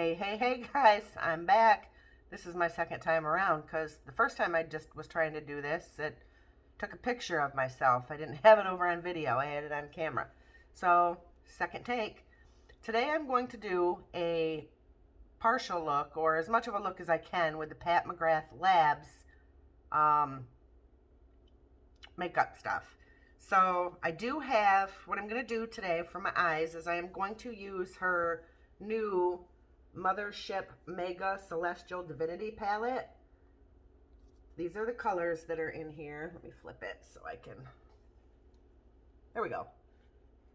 Hey guys, I'm back. This is my second time around because the first time I just was trying to do this, it took a picture of myself. I didn't have it over on video, I had it on camera. So, second take. Today I'm going to do a partial look, or as much of a look as I can, with the Pat McGrath Labs um, makeup stuff. So, I do have, what I'm going to do today for my eyes is I am going to use her new Mothership Mega Celestial Divinity palette. These are the colors that are in here. Let me flip it so I can, there we go.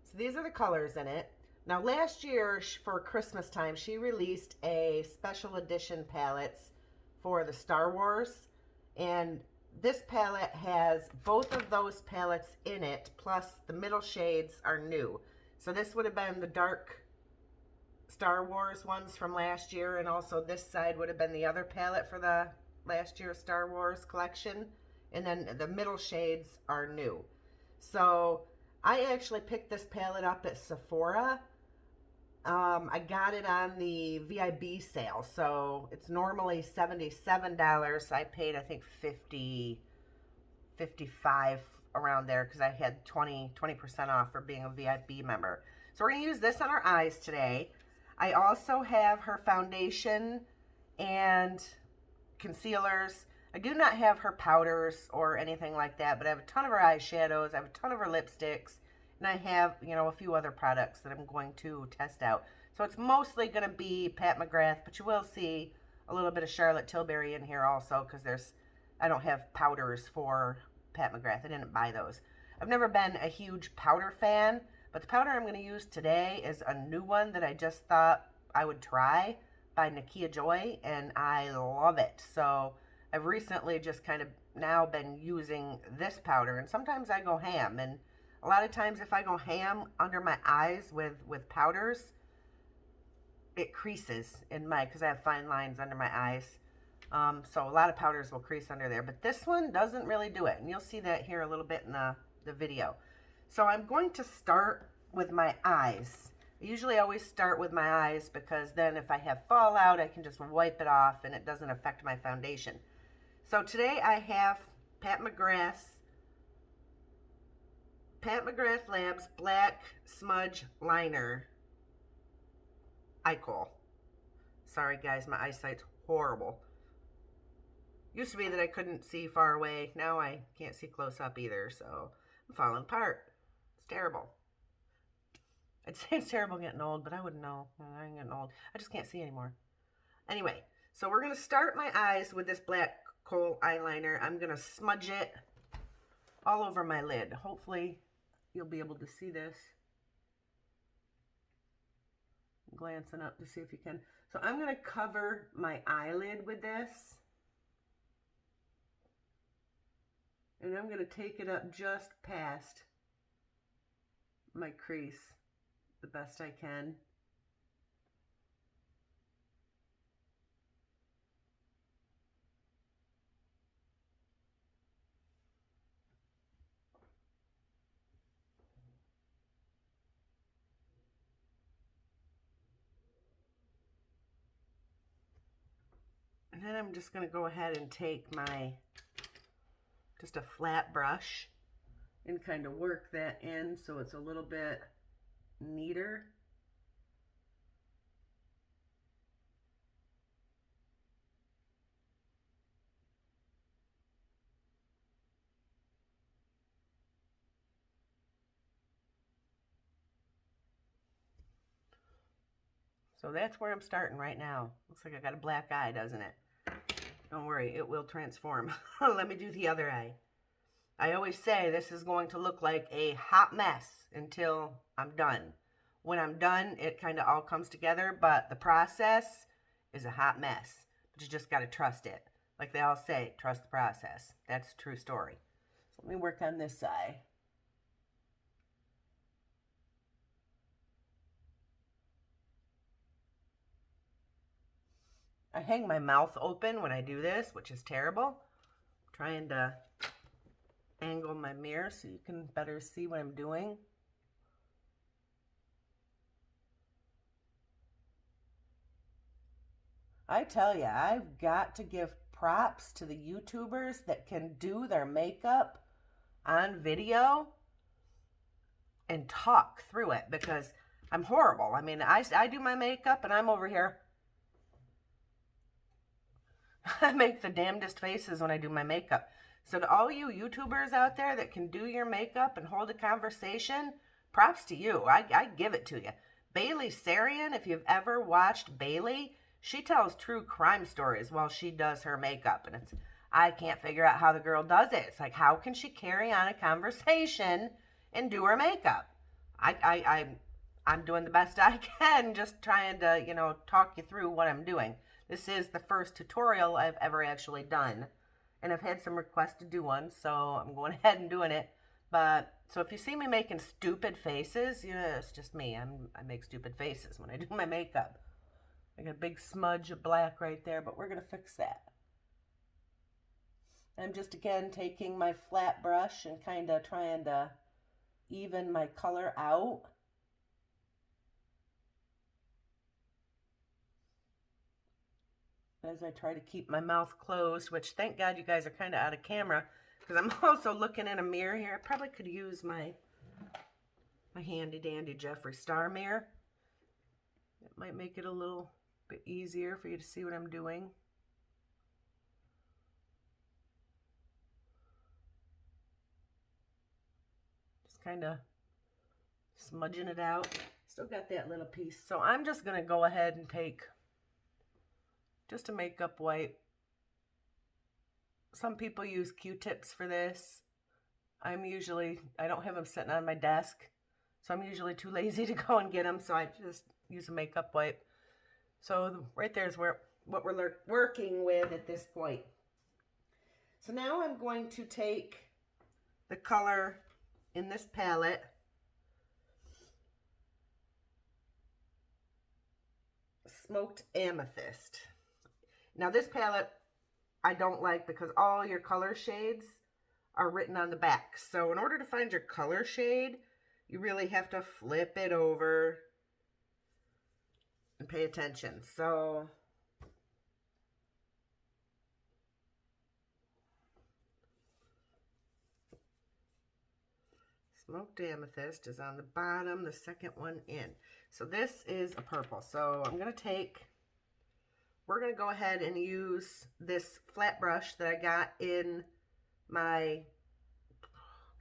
So these are the colors in it. Now last year for Christmas time, she released a special edition palettes for the Star Wars. And this palette has both of those palettes in it, plus the middle shades are new. So this would have been the dark Star Wars ones from last year, and also this side would have been the other palette for the last year's Star Wars collection, and then the middle shades are new. So I actually picked this palette up at Sephora. I got it on the VIB sale, so it's normally $77. I paid, I think, $50, $55 around there because I had 20% off for being a VIB member. So we're going to use this on our eyes today. I also have her foundation and concealers. I do not have her powders or anything like that, but I have a ton of her eyeshadows, I have a ton of her lipsticks, and I have, a few other products that I'm going to test out. So it's mostly going to be Pat McGrath, but you will see a little bit of Charlotte Tilbury in here also, because I don't have powders for Pat McGrath. I didn't buy those. I've never been a huge powder fan, but the powder I'm going to use today is a new one that I just thought I would try by Nikkia Joy, and I love it. So I've recently just kind of now been using this powder, and sometimes I go ham, and a lot of times if I go ham under my eyes with powders, it creases in because I have fine lines under my eyes. So a lot of powders will crease under there, but this one doesn't really do it, and you'll see that here a little bit in the video. So I'm going to start with my eyes. I usually always start with my eyes because then if I have fallout, I can just wipe it off and it doesn't affect my foundation. So today I have Pat McGrath Labs Black Smudge Liner Eye Kohl. Sorry guys, my eyesight's horrible. Used to be that I couldn't see far away. Now I can't see close up either, so I'm falling apart. It's terrible. I'd say it's terrible getting old, but I wouldn't know. I ain't getting old. I just can't see anymore. Anyway, so we're going to start my eyes with this Black Kohl eyeliner. I'm going to smudge it all over my lid. Hopefully, you'll be able to see this. I'm glancing up to see if you can. So I'm going to cover my eyelid with this. And I'm going to take it up just past my crease the best I can. And then I'm just going to go ahead and take just a flat brush and kind of work that in so it's a little bit neater. So that's where I'm starting right now. Looks like I got a black eye, doesn't it? Don't worry, it will transform. Let me do the other eye. I always say this is going to look like a hot mess until I'm done. When I'm done, it kind of all comes together, but the process is a hot mess. But you just got to trust it. Like they all say, trust the process. That's a true story. So let me work on this eye. I hang my mouth open when I do this, which is terrible. I'm trying to angle my mirror so you can better see what I'm doing. I tell you, I've got to give props to the YouTubers that can do their makeup on video and talk through it because I'm horrible. I mean, I do my makeup and I'm over here. I make the damnedest faces when I do my makeup. So to all you YouTubers out there that can do your makeup and hold a conversation, props to you. I give it to you. Bailey Sarian, if you've ever watched Bailey, she tells true crime stories while she does her makeup. And I can't figure out how the girl does it. It's like, how can she carry on a conversation and do her makeup? I'm doing the best I can, just trying to, talk you through what I'm doing. This is the first tutorial I've ever actually done. And I've had some requests to do one, so I'm going ahead and doing it. But, so if you see me making stupid faces, it's just me. I make stupid faces when I do my makeup. I got a big smudge of black right there, but we're going to fix that. I'm just, again, taking my flat brush and kind of trying to even my color out. As I try to keep my mouth closed, which thank God you guys are kind of out of camera because I'm also looking in a mirror here. I probably could use my handy dandy Jeffree Star mirror. It might make it a little bit easier for you to see what I'm doing. Just kind of smudging it out. Still got that little piece. So I'm just going to go ahead and take just a makeup wipe. Some people use Q-tips for this. I don't have them sitting on my desk, so I'm usually too lazy to go and get them, so I just use a makeup wipe. So right there is what we're working with at this point. So now I'm going to take the color in this palette, Smoked Amethyst. Now this palette I don't like because all your color shades are written on the back. So in order to find your color shade, you really have to flip it over and pay attention. So Smoked Amethyst is on the bottom, the second one in. So this is a purple. So we're going to go ahead and use this flat brush that I got in my,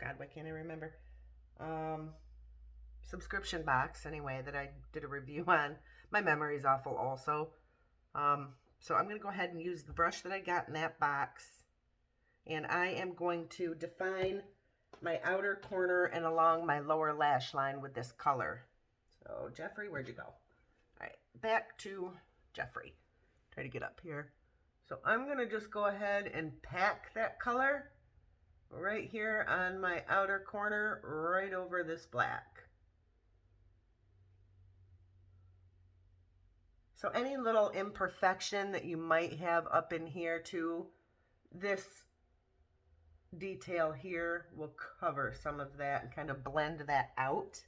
God, why can't I remember? Subscription box, anyway, that I did a review on. My memory's awful also. So I'm going to go ahead and use the brush that I got in that box. And I am going to define my outer corner and along my lower lash line with this color. So, Jeffree, where'd you go? All right, back to Jeffree. Try to get up here. So I'm going to just go ahead and pack that color right here on my outer corner, right over this black. So any little imperfection that you might have up in here too, this detail here will cover some of that and kind of blend that out.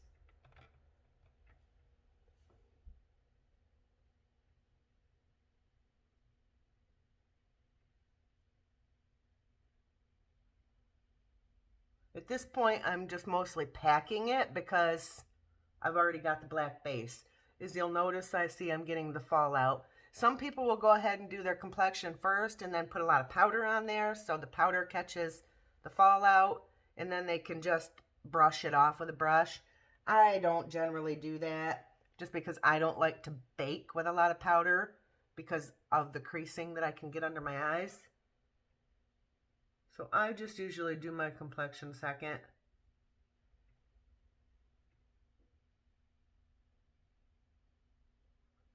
At this point, I'm just mostly packing it because I've already got the black base. As you'll notice, I see I'm getting the fallout. Some people will go ahead and do their complexion first and then put a lot of powder on there so the powder catches the fallout and then they can just brush it off with a brush. I don't generally do that just because I don't like to bake with a lot of powder because of the creasing that I can get under my eyes. So I just usually do my complexion second.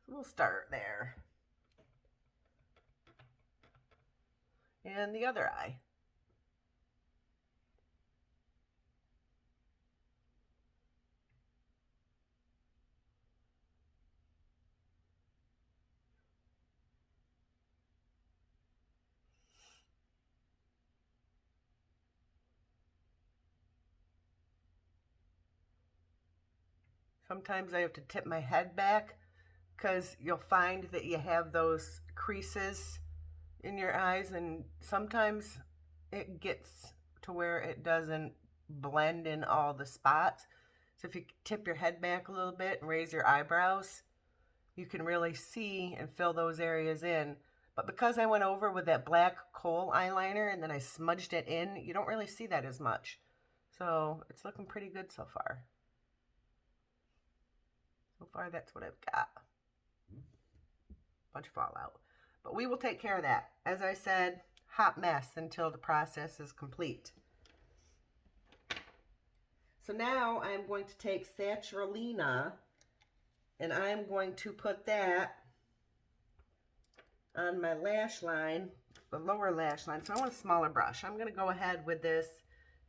So we'll start there. And the other eye. Sometimes I have to tip my head back because you'll find that you have those creases in your eyes, and sometimes it gets to where it doesn't blend in all the spots. So if you tip your head back a little bit and raise your eyebrows, you can really see and fill those areas in. But because I went over with that black kohl eyeliner and then I smudged it in, you don't really see that as much. So it's looking pretty good so far. So far, that's what I've got. Bunch of fallout. But we will take care of that. As I said, hot mess until the process is complete. So now I'm going to take Saturalina and I'm going to put that on my lash line, the lower lash line. So I want a smaller brush. I'm going to go ahead with this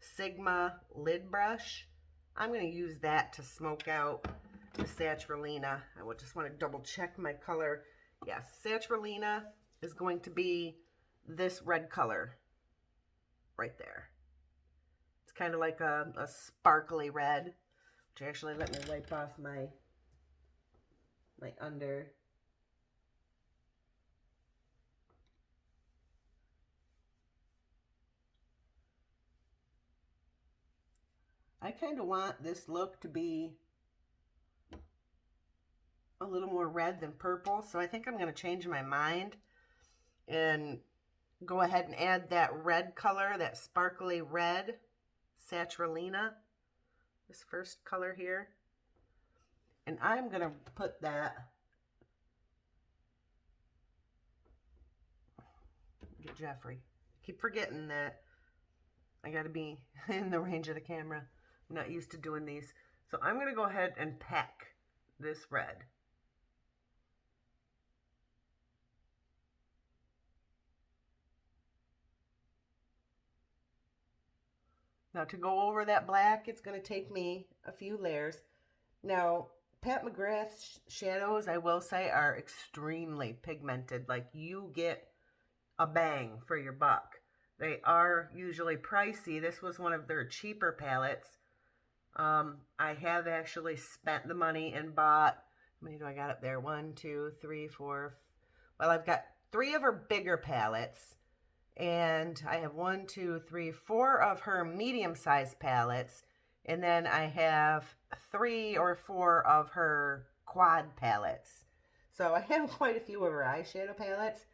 Sigma lid brush. I'm going to use that to smoke out the Saturalina. I would just want to double check my color. Yes, Saturalina is going to be this red color right there. It's kind of like a sparkly red, which actually, let me wipe off my under. I kind of want this look to be a little more red than purple, so I think I'm going to change my mind and go ahead and add that red color, that sparkly red, Saturalina, this first color here. And I'm going to put that, get Jeffrey. Keep forgetting that I got to be in the range of the camera. I'm not used to doing these. So I'm going to go ahead and pack this red. Now to go over that black, it's going to take me a few layers. Now, Pat McGrath shadows, I will say, are extremely pigmented. Like, you get a bang for your buck. They are usually pricey. This was one of their cheaper palettes. I have actually spent the money and bought, how many do I got up there? 1, 2, 3, 4. Well, I've got 3 of her bigger palettes. And I have 1, 2, 3, 4 of her medium-sized palettes. And then I have 3 or 4 of her quad palettes. So I have quite a few of her eyeshadow palettes.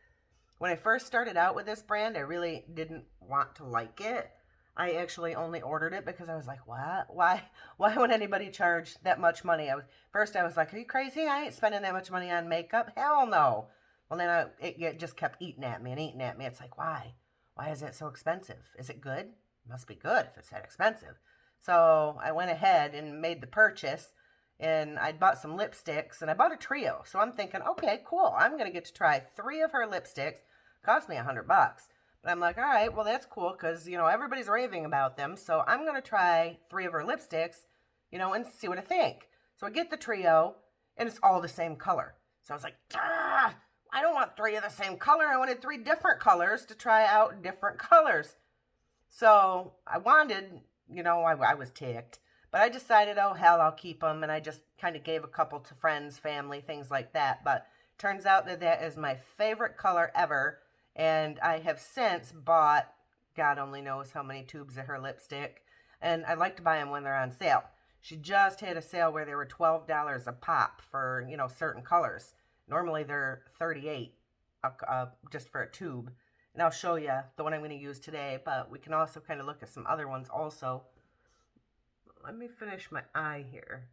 When I first started out with this brand, I really didn't want to like it. I actually only ordered it because I was like, what? Why would anybody charge that much money? First I was like, are you crazy? I ain't spending that much money on makeup. Hell no. Well, then it just kept eating at me and eating at me. It's like, why? Why is it so expensive? Is it good? It must be good if it's that expensive. So I went ahead and made the purchase, and I bought some lipsticks, and I bought a trio. So I'm thinking, okay, cool. I'm going to get to try 3 of her lipsticks. Cost me $100. But I'm like, all right, well, that's cool because, you know, everybody's raving about them. So I'm going to try 3 of her lipsticks, you know, and see what I think. So I get the trio, and it's all the same color. So I was like, I don't want 3 of the same color. I wanted 3 different colors to try out different colors. So I wanted, you know, I was ticked. But I decided, oh, hell, I'll keep them. And I just kind of gave a couple to friends, family, things like that. But turns out that that is my favorite color ever. And I have since bought, God only knows how many tubes of her lipstick. And I like to buy them when they're on sale. She just had a sale where they were $12 a pop for, you know, certain colors. Normally they're $38 just for a tube. And I'll show you the one I'm going to use today, but we can also kind of look at some other ones also. Let me finish my eye here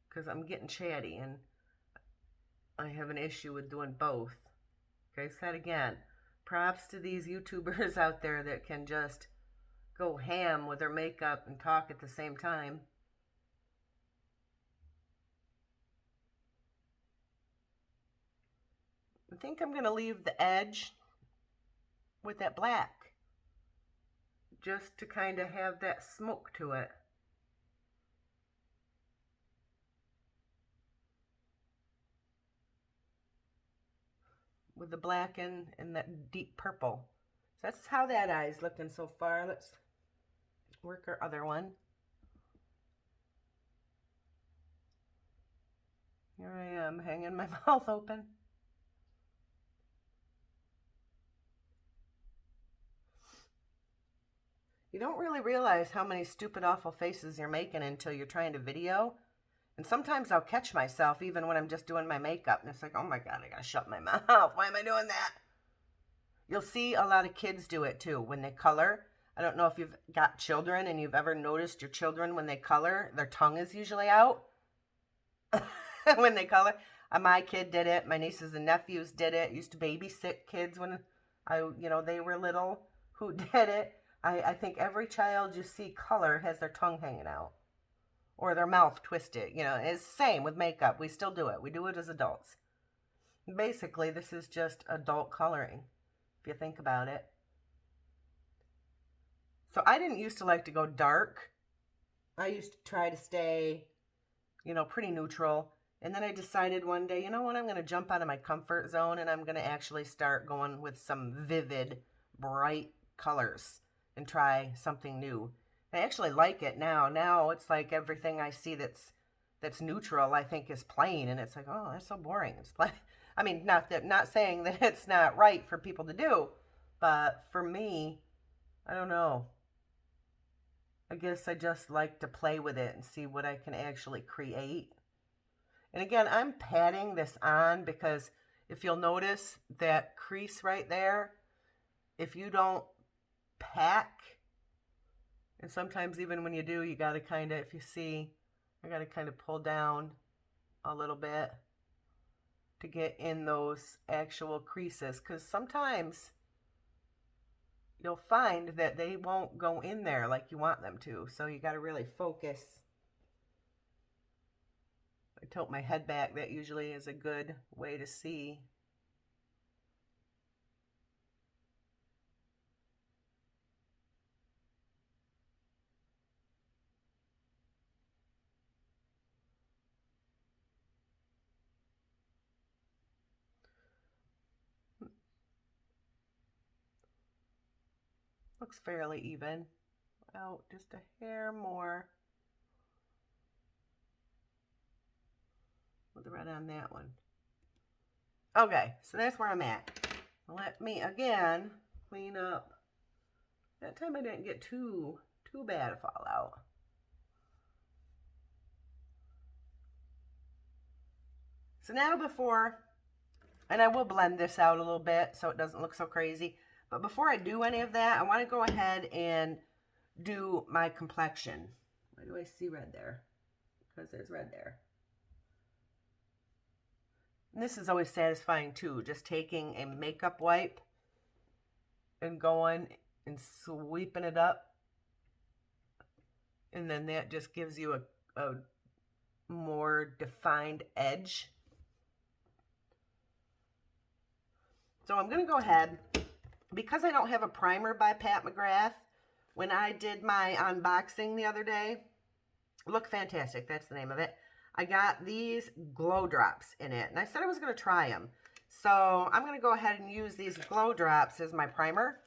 because I'm getting chatty and I have an issue with doing both. Okay, say that again. Props to these YouTubers out there that can just go ham with their makeup and talk at the same time. I think I'm going to leave the edge with that black just to kind of have that smoke to it. With the black and that deep purple. So that's how that eye is looking so far. Let's work our other one. Here I am, hanging my mouth open. You don't really realize how many stupid, awful faces you're making until you're trying to video. And sometimes I'll catch myself even when I'm just doing my makeup. And it's like, oh my God, I gotta shut my mouth. Why am I doing that? You'll see a lot of kids do it too when they color. I don't know if you've got children and you've ever noticed your children when they color, their tongue is usually out when they color. My kid did it. My nieces and nephews did it. Used to babysit kids when they were little who did it. I think every child you see color has their tongue hanging out or their mouth twisted. It's the same with makeup. We still do it. We do it as adults. Basically, this is just adult coloring, if you think about it. So I didn't used to like to go dark. I used to try to stay, pretty neutral. And then I decided one day, you know what, I'm going to jump out of my comfort zone and I'm going to actually start going with some vivid, bright colors and try something new. I actually like it now. Now it's like everything I see that's neutral, I think is plain, and it's like, oh, that's so boring. It's plain. I mean, not saying that it's not right for people to do, but for me, I don't know. I guess I just like to play with it and see what I can actually create. And again, I'm patting this on because if you'll notice that crease right there, if you don't pack, and sometimes even when you do, you got to kind of, if you see, I got to kind of pull down a little bit to get in those actual creases, because sometimes you'll find that they won't go in there like you want them to, so you got to really focus. I tilt my head back. That usually is a good way to see. Looks fairly even. Out just a hair more with the red on that one. Okay, so that's where I'm at. Let me again clean up. That time I didn't get too bad a fallout. So now and I will blend this out a little bit so it doesn't look so crazy. But before I do any of that, I want to go ahead and do my complexion. Why do I see red there? Because there's red there. And this is always satisfying too, just taking a makeup wipe and going and sweeping it up. And then that just gives you a more defined edge. So I'm going to go ahead, because I don't have a primer by Pat McGrath, when I did my unboxing the other day, Look Fantastic, that's the name of it, I got these glow drops in it, and I said I was going to try them. So I'm going to go ahead and use these glow drops as my primer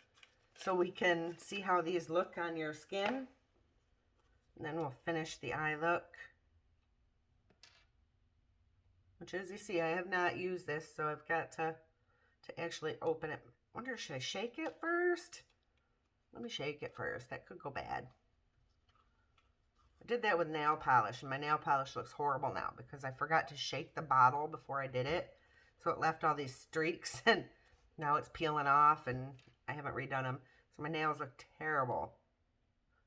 so we can see how these look on your skin. And then we'll finish the eye look, which, as you see, I have not used this, so I've got to actually open it. I wonder, should I shake it first? Let me shake it first. That could go bad. I did that with nail polish, and my nail polish looks horrible now because I forgot to shake the bottle before I did it. So it left all these streaks, and now it's peeling off, and I haven't redone them. So my nails look terrible.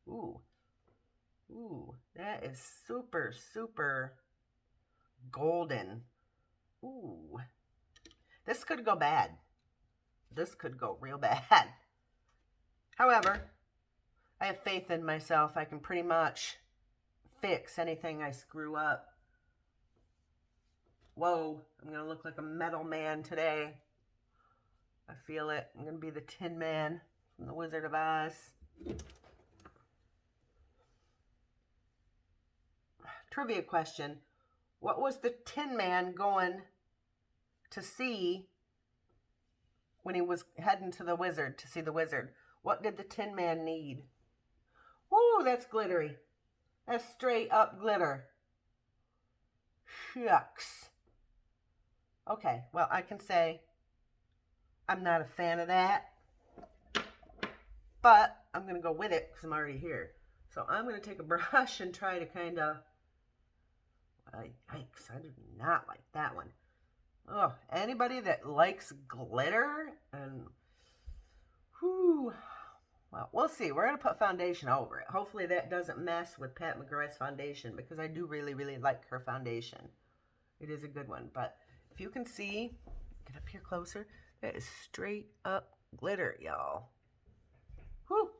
Ooh. Ooh, that is super, super golden. Ooh. This could go bad. This could go real bad. However, I have faith in myself. I can pretty much fix anything I screw up. Whoa, I'm going to look like a metal man today. I feel it. I'm going to be the Tin Man from The Wizard of Oz. Trivia question. What was the Tin Man going to see when he was heading to the wizard, to see the wizard? What did the Tin Man need? Woo, that's glittery. That's straight up glitter. Shucks. Okay, well, I can say I'm not a fan of that, but I'm going to go with it because I'm already here. So I'm going to take a brush and try to kind of, yikes, I do not like that one. Oh, anybody that likes glitter and, whew, well, we'll see. We're going to put foundation over it. Hopefully that doesn't mess with Pat McGrath's foundation because I do really, really like her foundation. It is a good one. But if you can see, get up here closer, that is straight up glitter, y'all. Whew.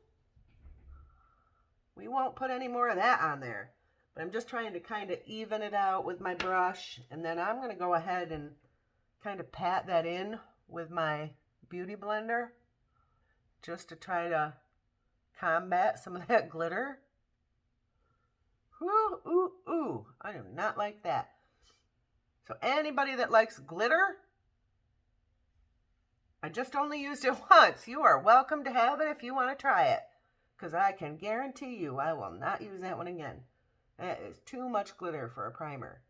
We won't put any more of that on there. But I'm just trying to kind of even it out with my brush. And then I'm going to go ahead and kind of pat that in with my beauty blender just to try to combat some of that glitter. Ooh, ooh, ooh. I do not like that. So anybody that likes glitter, I just only used it once. You are welcome to have it if you want to try it. Because I can guarantee you I will not use that one again. That is too much glitter for a primer.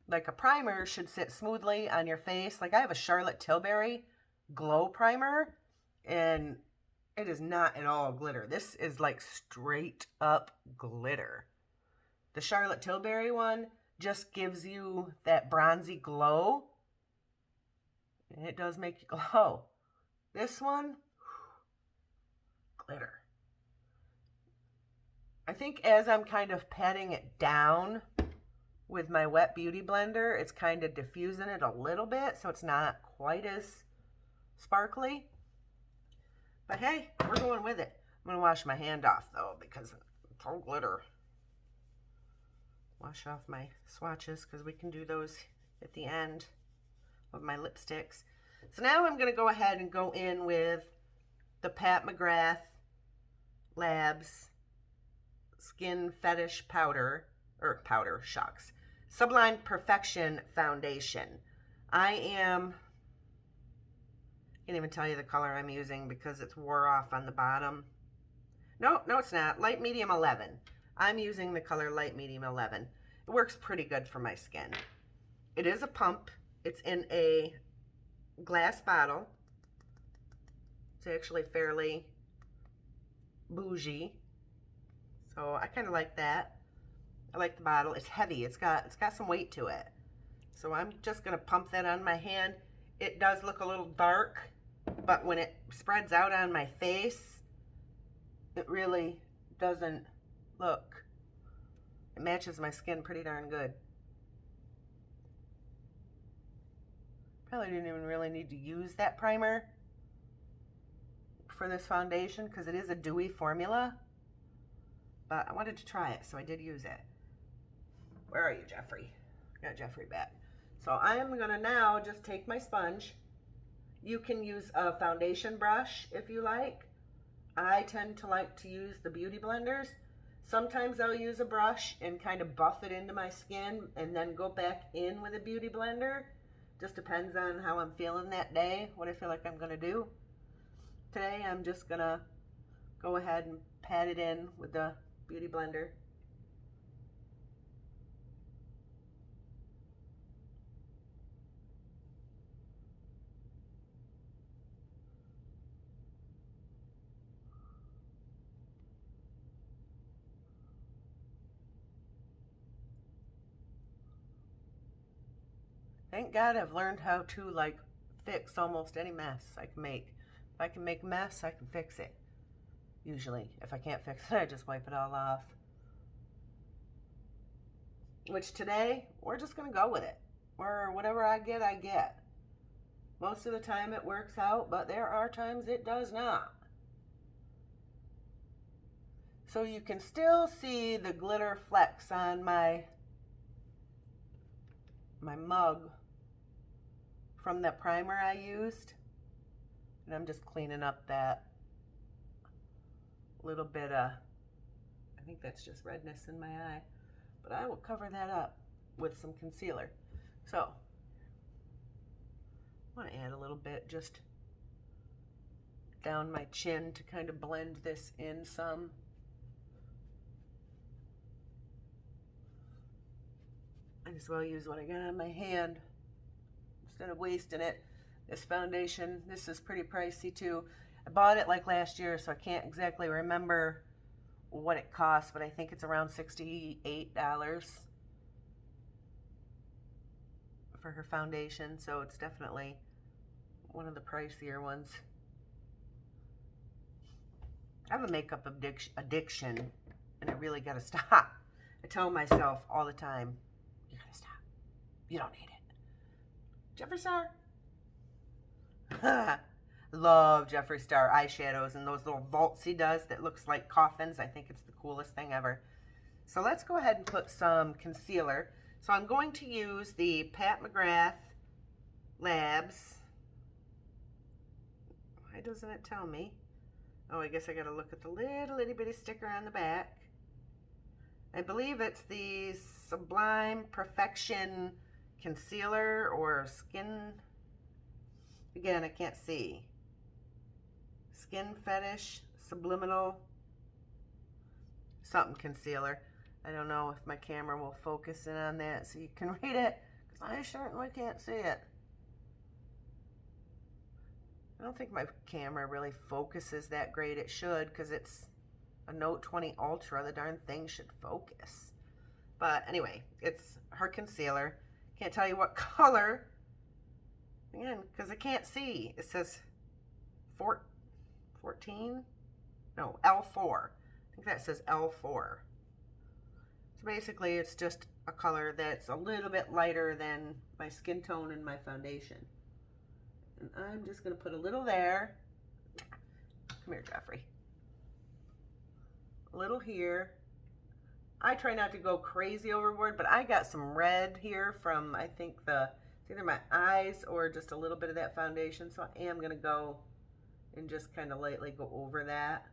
Like a primer should sit smoothly on your face. Like I have a Charlotte Tilbury glow primer and it is not at all glitter. This is like straight up glitter. The Charlotte Tilbury one just gives you that bronzy glow. And it does make you glow. This one, glitter. I think as I'm kind of patting it down with my wet beauty blender, it's kind of diffusing it a little bit so it's not quite as sparkly. But hey, we're going with it. I'm going to wash my hand off though because it's all glitter. Wash off my swatches because we can do those at the end of my lipsticks. So now I'm going to go ahead and go in with the Pat McGrath Labs Skin Fetish Powder, shucks, Sublime Perfection Foundation. I can't even tell you the color I'm using because it's wore off on the bottom. No, it's not. Light Medium 11. I'm using the color Light Medium 11. It works pretty good for my skin. It is a pump. It's in a glass bottle. It's actually fairly bougie. So I kind of like that. I like the bottle. It's heavy. It's got some weight to it. So I'm just going to pump that on my hand. It does look a little dark, but when it spreads out on my face, it really doesn't look. It matches my skin pretty darn good. Probably didn't even really need to use that primer for this foundation because it is a dewy formula. But I wanted to try it, so I did use it. Where are you, Jeffrey? Got Jeffrey back. So I am going to now just take my sponge. You can use a foundation brush if you like. I tend to like to use the beauty blenders. Sometimes I'll use a brush and kind of buff it into my skin and then go back in with a beauty blender. Just depends on how I'm feeling that day, what I feel like I'm going to do. Today I'm just going to go ahead and pat it in with the beauty blender. Thank God I've learned how to like fix almost any mess I can make. If I can make a mess, I can fix it. Usually, if I can't fix it, I just wipe it all off. Which today, we're just going to go with it. Or whatever I get, I get. Most of the time it works out, but there are times it does not. So you can still see the glitter flecks on my mug from the primer I used. And I'm just cleaning up that little bit of, I think that's just redness in my eye. But I will cover that up with some concealer. So, I want to add a little bit just down my chin to kind of blend this in some. I just well use what I got on my hand instead of wasting it. This foundation, this is pretty pricey too. I bought it like last year, so I can't exactly remember what it costs, but I think it's around $68 for her foundation, so it's definitely one of the pricier ones. I have a makeup addiction, and I really gotta stop. I tell myself all the time, you gotta stop. You don't need it. Jeffree Star. Love Jeffree Star eyeshadows and those little vaults he does that looks like coffins. I think it's the coolest thing ever. So let's go ahead and put some concealer. So I'm going to use the Pat McGrath Labs. Why doesn't it tell me? Oh, I guess I gotta look at the little itty bitty sticker on the back. I believe it's the Sublime Perfection Concealer or Skin. Again, I can't see. Skin Fetish Subliminal something concealer. I don't know if my camera will focus in on that so you can read it, because I certainly can't see it. I don't think my camera really focuses that great. It should, because it's a Note 20 Ultra. The darn thing should focus. But anyway, it's her concealer. Can't tell you what color. Again, because I can't see. It says 14? No, L4. I think that says L4. So basically, it's just a color that's a little bit lighter than my skin tone and my foundation. And I'm just going to put a little there. Come here, Jeffree. A little here. I try not to go crazy overboard, but I got some red here from, I think, it's either my eyes or just a little bit of that foundation. So I am going to go and just kind of lightly go over that.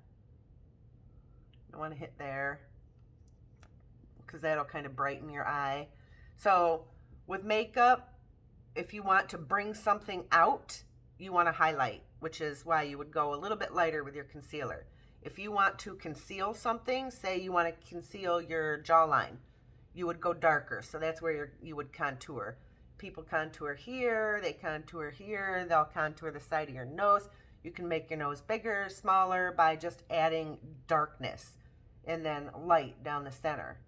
I want to hit there, because that'll kind of brighten your eye. So with makeup, if you want to bring something out, you want to highlight, which is why you would go a little bit lighter with your concealer. If you want to conceal something, say you want to conceal your jawline, you would go darker. So that's where you would contour. People contour here, they contour here, they'll contour the side of your nose. You can make your nose bigger, smaller by just adding darkness and then light down the center.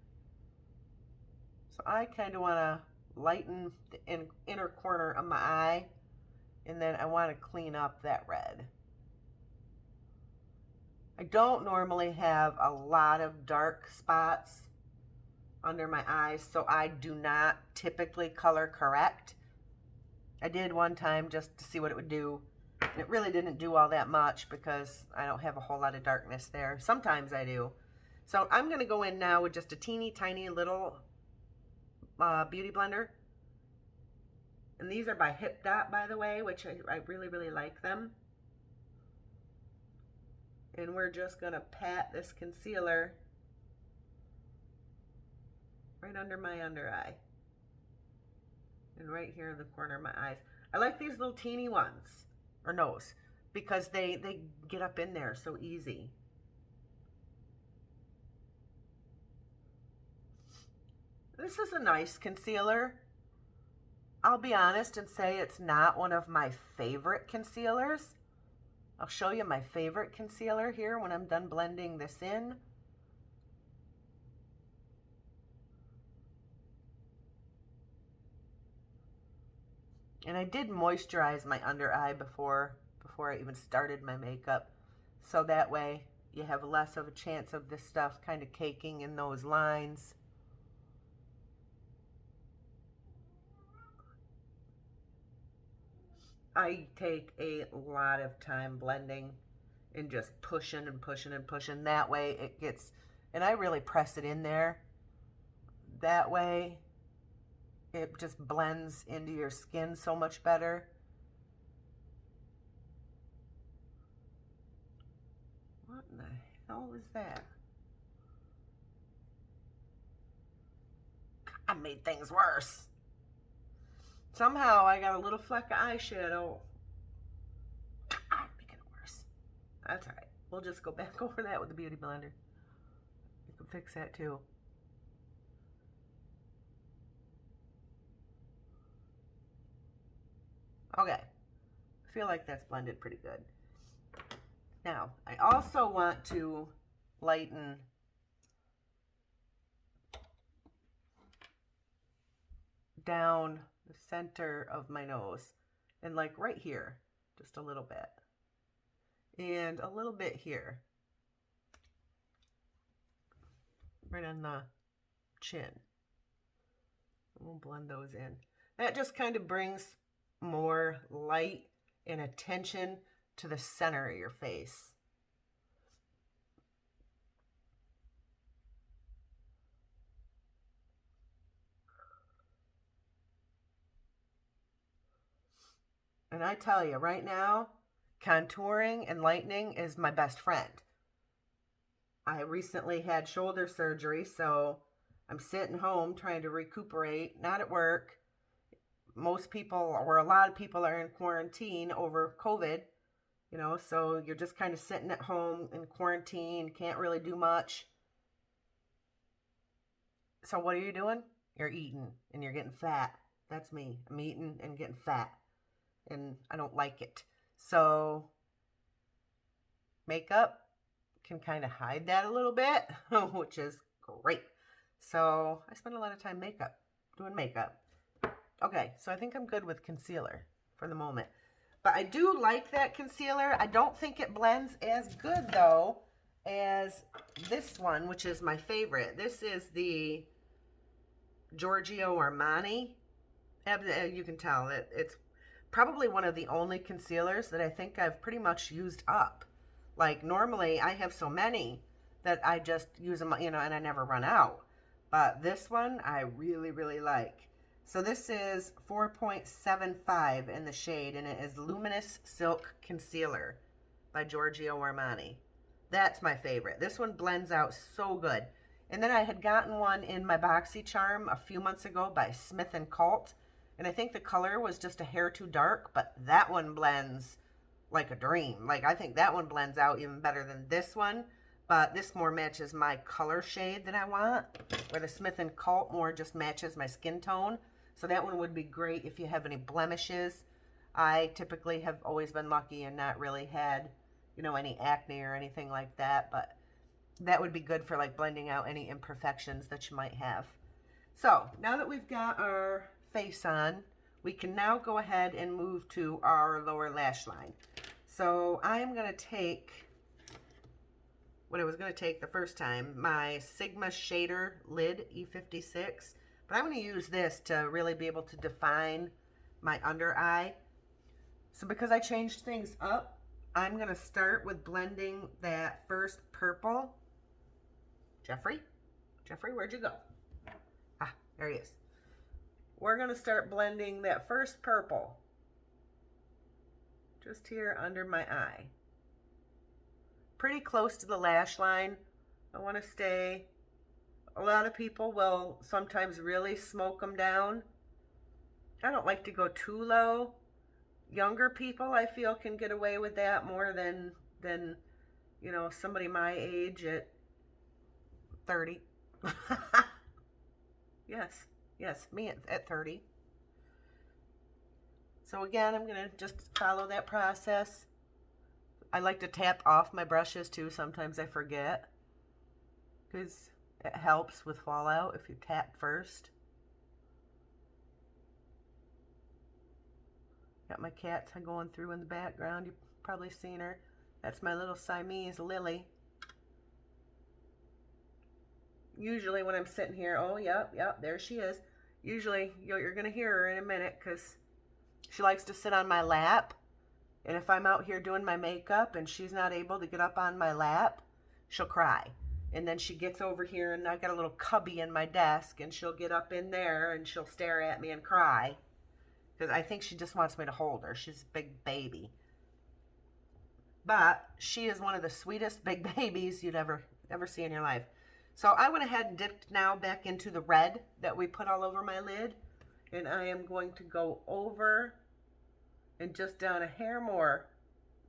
So I kind of want to lighten the inner corner of my eye, and then I want to clean up that red. I don't normally have a lot of dark spots under my eyes, so I do not typically color correct. I did one time just to see what it would do. It really didn't do all that much because I don't have a whole lot of darkness there. Sometimes I do. So I'm going to go in now with just a teeny tiny little beauty blender. And these are by Hip Dot, by the way, which I really, really like them. And we're just going to pat this concealer right under my under eye. And right here in the corner of my eyes. I like these little teeny ones, or nose, because they get up in there so easy. This is a nice concealer. I'll be honest and say it's not one of my favorite concealers. I'll show you my favorite concealer here when I'm done blending this in. And I did moisturize my under eye before I even started my makeup. So that way you have less of a chance of this stuff kind of caking in those lines. I take a lot of time blending and just pushing and pushing and pushing. That way it gets, and I really press it in there. That way it just blends into your skin so much better. What in the hell is that? I made things worse. Somehow I got a little fleck of eyeshadow. I'm making it worse. That's all right. We'll just go back over that with the beauty blender. You can fix that too. Okay, I feel like that's blended pretty good. Now, I also want to lighten down the center of my nose and like right here, just a little bit. And a little bit here, right on the chin. We'll blend those in. That just kind of brings more light and attention to the center of your face. And I tell you right now, contouring and lightening is my best friend. I recently had shoulder surgery, so I'm sitting home trying to recuperate, not at work. Most people, or a lot of people, are in quarantine over COVID, so you're just kind of sitting at home in quarantine, can't really do much. So what are you doing? You're eating and you're getting fat. That's me. I'm eating and getting fat, and I don't like it. So makeup can kind of hide that a little bit, which is great. So I spend a lot of time doing makeup. Okay, so I think I'm good with concealer for the moment. But I do like that concealer. I don't think it blends as good, though, as this one, which is my favorite. This is the Giorgio Armani. You can tell it's probably one of the only concealers that I think I've pretty much used up. Like, normally I have so many that I just use them, and I never run out. But this one I really, really like. So this is 4.75 in the shade, and it is Luminous Silk Concealer by Giorgio Armani. That's my favorite. This one blends out so good. And then I had gotten one in my BoxyCharm a few months ago by Smith & Colt, and I think the color was just a hair too dark, but that one blends like a dream. Like, I think that one blends out even better than this one, but this more matches my color shade that I want, where the Smith & Colt more just matches my skin tone. So that one would be great if you have any blemishes. I typically have always been lucky and not really had, any acne or anything like that, but that would be good for like blending out any imperfections that you might have. So now that we've got our face on, we can now go ahead and move to our lower lash line. So I am going to take what I was going to take the first time, my Sigma Shader Lid E56, but I'm going to use this to really be able to define my under eye. So because I changed things up, I'm going to start with blending that first purple. Jeffrey, where'd you go? Ah, there he is. We're going to start blending that first purple just here under my eye. Pretty close to the lash line. I want to stay. A lot of people will sometimes really smoke them down. I don't like to go too low. Younger people, I feel, can get away with that more than somebody my age at 30. Yes, me at 30. So again, I'm going to just follow that process. I like to tap off my brushes too. Sometimes I forget, because it helps with fallout if you tap first. Got my cat going through in the background. You've probably seen her. That's my little Siamese Lily. Usually when I'm sitting here, oh, yep, there she is. Usually you're going to hear her in a minute, because she likes to sit on my lap. And if I'm out here doing my makeup and she's not able to get up on my lap, she'll cry. And then she gets over here, and I've got a little cubby in my desk, and she'll get up in there and she'll stare at me and cry, because I think she just wants me to hold her. She's a big baby. But she is one of the sweetest big babies you'd ever see in your life. So I went ahead and dipped now back into the red that we put all over my lid. And I am going to go over and just down a hair more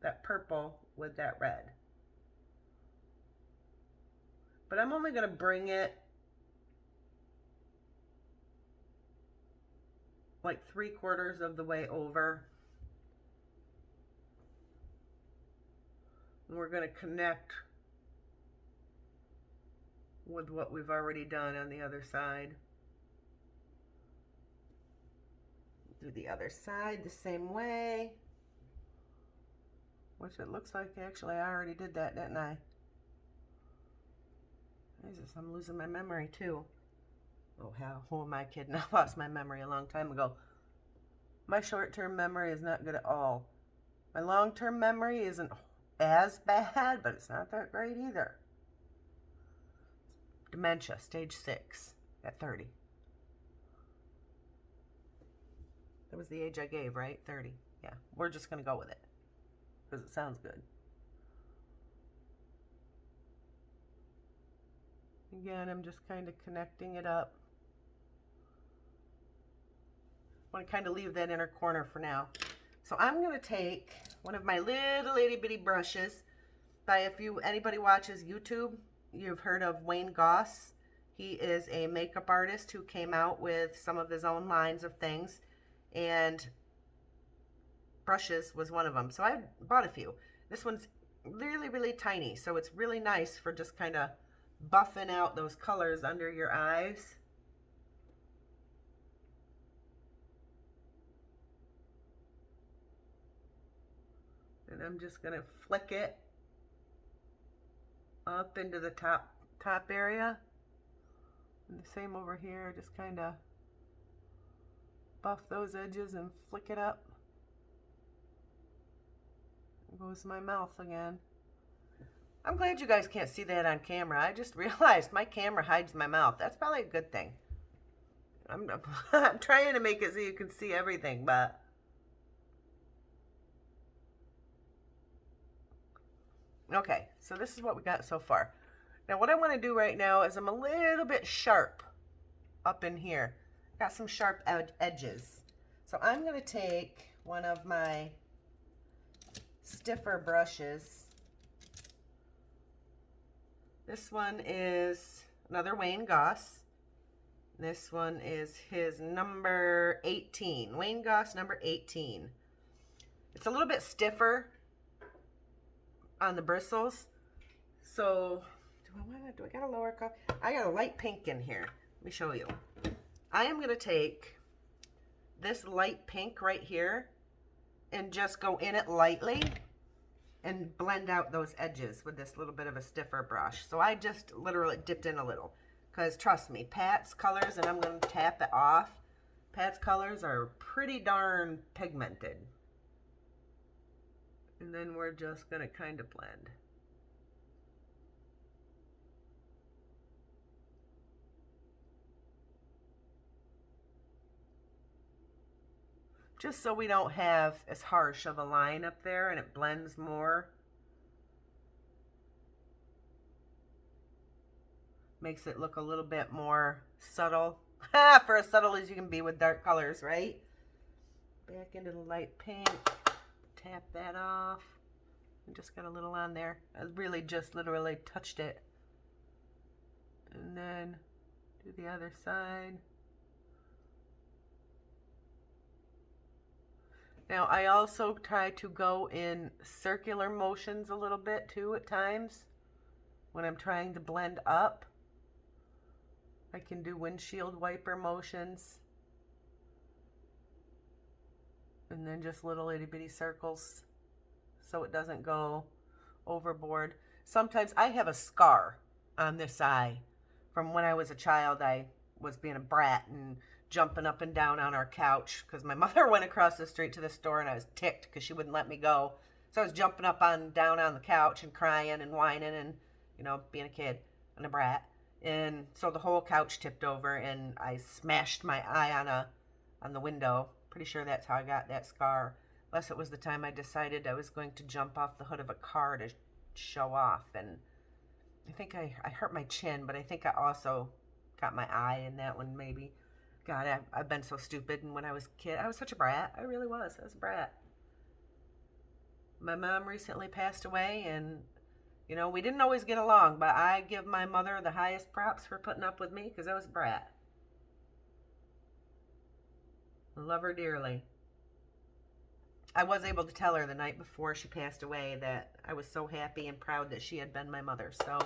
that purple with that red. But I'm only going to bring it like 3/4 of the way over. And we're going to connect with what we've already done on the other side. Do the other side the same way. Which it looks like actually I already did that, didn't I? Jesus, I'm losing my memory too. Oh, who am I kidding? I lost my memory a long time ago. My short-term memory is not good at all. My long-term memory isn't as bad, but it's not that great either. Dementia, stage 6 at 30. That was the age I gave, right? 30. Yeah, we're just going to go with it because it sounds good. Again, I'm just kind of connecting it up. I want to kind of leave that inner corner for now. So I'm going to take one of my little itty bitty brushes. Anybody watches YouTube, you've heard of Wayne Goss. He is a makeup artist who came out with some of his own lines of things, and brushes was one of them. So I bought a few. This one's really, really tiny, so it's really nice for just kind of buffing out those colors under your eyes. And I'm just going to flick it up into the top area. And the same over here, just kind of buff those edges and flick it up. There goes my mouth again. I'm glad you guys can't see that on camera. I just realized my camera hides my mouth. That's probably a good thing. I'm trying to make it so you can see everything, but okay, so this is what we got so far. Now what I want to do right now is I'm a little bit sharp up in here. Got some sharp edges. So I'm going to take one of my stiffer brushes. This one is another Wayne Goss. This one is his number 18. Wayne Goss number 18. It's a little bit stiffer on the bristles. So, do I got a lower cup? I got a light pink in here. Let me show you. I am going to take this light pink right here and just go in it lightly and blend out those edges with this little bit of a stiffer brush. So I just literally dipped in a little because trust me, Pat's colors, and I'm going to tap it off. Pat's colors are pretty darn pigmented. And then we're just going to kind of blend. Just so we don't have as harsh of a line up there and it blends more. Makes it look a little bit more subtle. For as subtle as you can be with dark colors, right? Back into the light pink. Tap that off. I just got a little on there. I really just literally touched it. And then do the other side. Now, I also try to go in circular motions a little bit too at times when I'm trying to blend up. I can do windshield wiper motions and then just little itty bitty circles so it doesn't go overboard. Sometimes I have a scar on this eye from when I was a child. I was being a brat and jumping up and down on our couch because my mother went across the street to the store and I was ticked because she wouldn't let me go. So I was jumping up and down on the couch and crying and whining and, you know, being a kid and a brat. And so the whole couch tipped over and I smashed my eye on the window. Pretty sure that's how I got that scar. Unless it was the time I decided I was going to jump off the hood of a car to show off. And I think I hurt my chin, but I think I also got my eye in that one maybe. God, I've been so stupid. And when I was a kid, I was such a brat. I really was. I was a brat. My mom recently passed away, and, you know, we didn't always get along, but I give my mother the highest props for putting up with me because I was a brat. I love her dearly. I was able to tell her the night before she passed away that I was so happy and proud that she had been my mother. So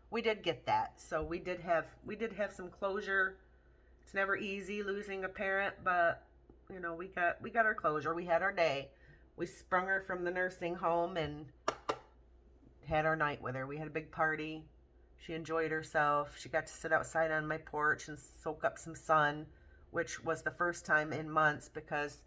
we did get that. So we did have some closure. It's never easy losing a parent, but you know, we got our closure. We had our day. We sprung her from the nursing home and had our night with her. We had a big party. She enjoyed herself. She got to sit outside on my porch and soak up some sun, which was the first time in months because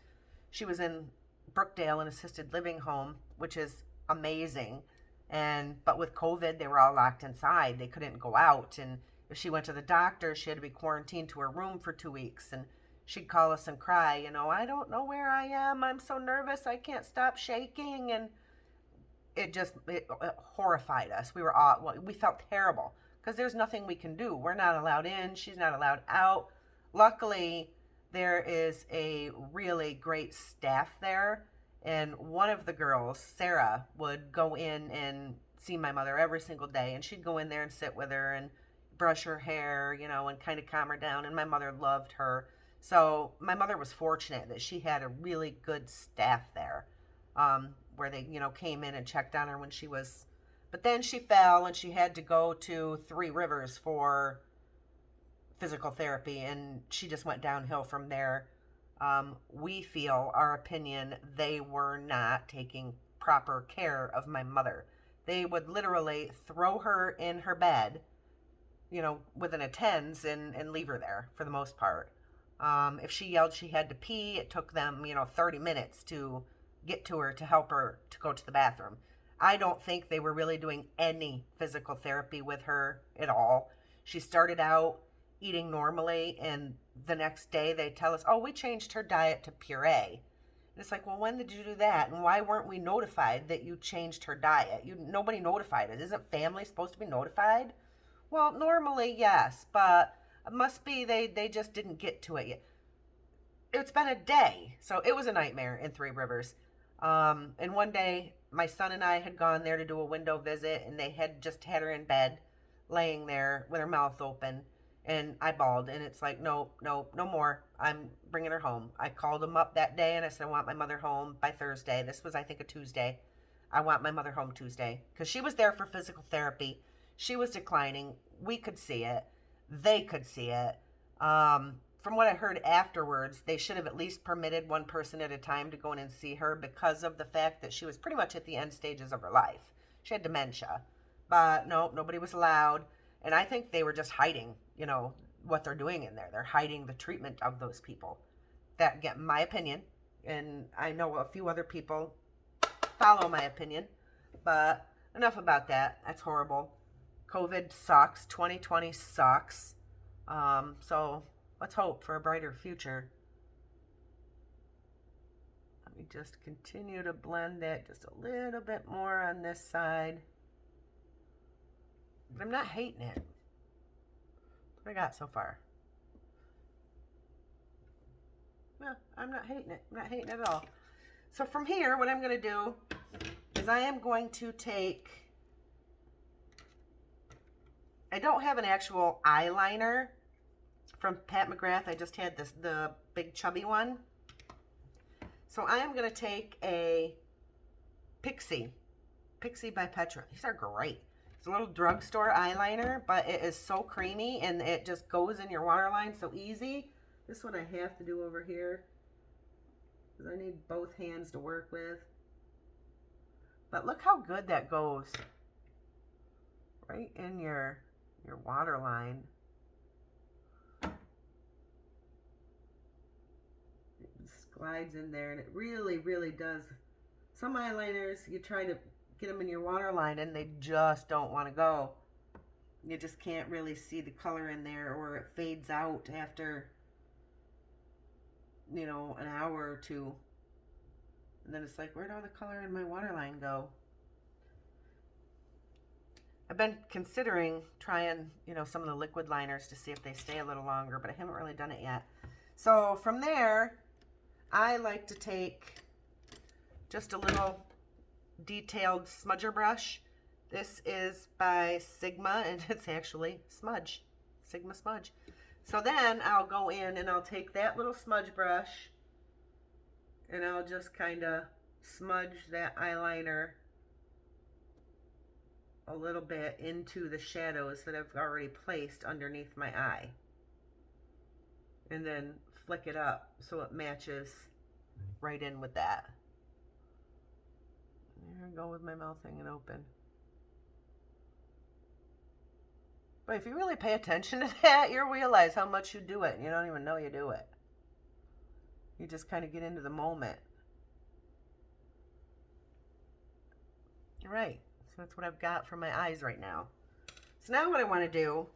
she was in Brookdale, an assisted living home, which is amazing. But with COVID, they were all locked inside. They couldn't go out. And if she went to the doctor, she had to be quarantined to her room for 2 weeks. And she'd call us and cry, you know, I don't know where I am. I'm so nervous. I can't stop shaking. And it horrified us. We felt terrible because there's nothing we can do. We're not allowed in. She's not allowed out. Luckily, there is a really great staff there. And one of the girls, Sarah, would go in and see my mother every single day. And she'd go in there and sit with her and brush her hair, you know, and kind of calm her down. And my mother loved her. So my mother was fortunate that she had a really good staff there, where they, you know, came in and checked on her when she was... But then she fell and she had to go to Three Rivers for physical therapy. And she just went downhill from there. We feel, our opinion, they were not taking proper care of my mother. They would literally throw her in her bed, you know, with an attends and leave her there for the most part. If she yelled she had to pee, it took them, you know, 30 minutes to get to her to help her to go to the bathroom. I don't think they were really doing any physical therapy with her at all. She started out eating normally, and the next day they tell us, oh, we changed her diet to puree. And it's like, well, when did you do that? And why weren't we notified that you changed her diet? Nobody notified us. Isn't family supposed to be notified? Well, normally, yes, but it must be they just didn't get to it yet. It's been a day, so it was a nightmare in Three Rivers. And one day, my son and I had gone there to do a window visit, and they had just had her in bed, laying there with her mouth open. And I bawled, and it's like, no more. I'm bringing her home. I called them up that day, and I said, I want my mother home by Thursday. This was, I think, a Tuesday. I want my mother home Tuesday. Because she was there for physical therapy. She was declining. We could see it. They could see it. From what I heard afterwards, they should have at least permitted one person at a time to go in and see her because of the fact that she was pretty much at the end stages of her life. She had dementia. But no, nobody was allowed. And I think they were just hiding, you know, what they're doing in there. They're hiding the treatment of those people. That, again, my opinion. And I know a few other people follow my opinion. But enough about that. That's horrible. COVID sucks. 2020 sucks. So let's hope for a brighter future. Let me just continue to blend that just a little bit more on this side. But I'm not hating it. What I got so far? No, I'm not hating it. I'm not hating it at all. So from here, what I'm going to do is I am going to take... I don't have an actual eyeliner from Pat McGrath. I just had the big chubby one. So I am going to take a Pixie by Petra. These are great. It's a little drugstore eyeliner, but it is so creamy and it just goes in your waterline so easy. This one I have to do over here because I need both hands to work with. But look how good that goes. Right in your waterline. It just glides in there and it really, really does. Some eyeliners, you try to get them in your waterline and they just don't want to go. You just can't really see the color in there, or it fades out after, you know, an hour or two. And then it's like, where'd all the color in my waterline go? I've been considering trying, you know, some of the liquid liners to see if they stay a little longer, but I haven't really done it yet. So from there, I like to take just a little detailed smudger brush. This is by Sigma, and it's actually smudge, Sigma smudge. So then I'll go in and I'll take that little smudge brush and I'll just kind of smudge that eyeliner a little bit into the shadows that I've already placed underneath my eye. And then flick it up so it matches right in with that. There I go with my mouth hanging open. But if you really pay attention to that, you'll realize how much you do it and you don't even know you do it. You just kind of get into the moment. All right, so that's what I've got for my eyes right now. So now what I want to do,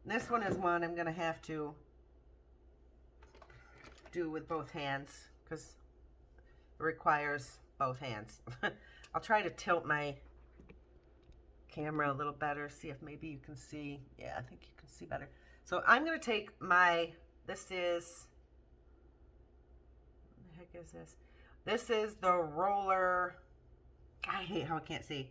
this one is one I'm going to have to do with both hands because it requires both hands. I'll try to tilt my camera a little better, see if maybe you can see. Yeah, I think you can see better. So I'm going to take my, this is, what the heck is this? This is the roller, I hate how I can't see.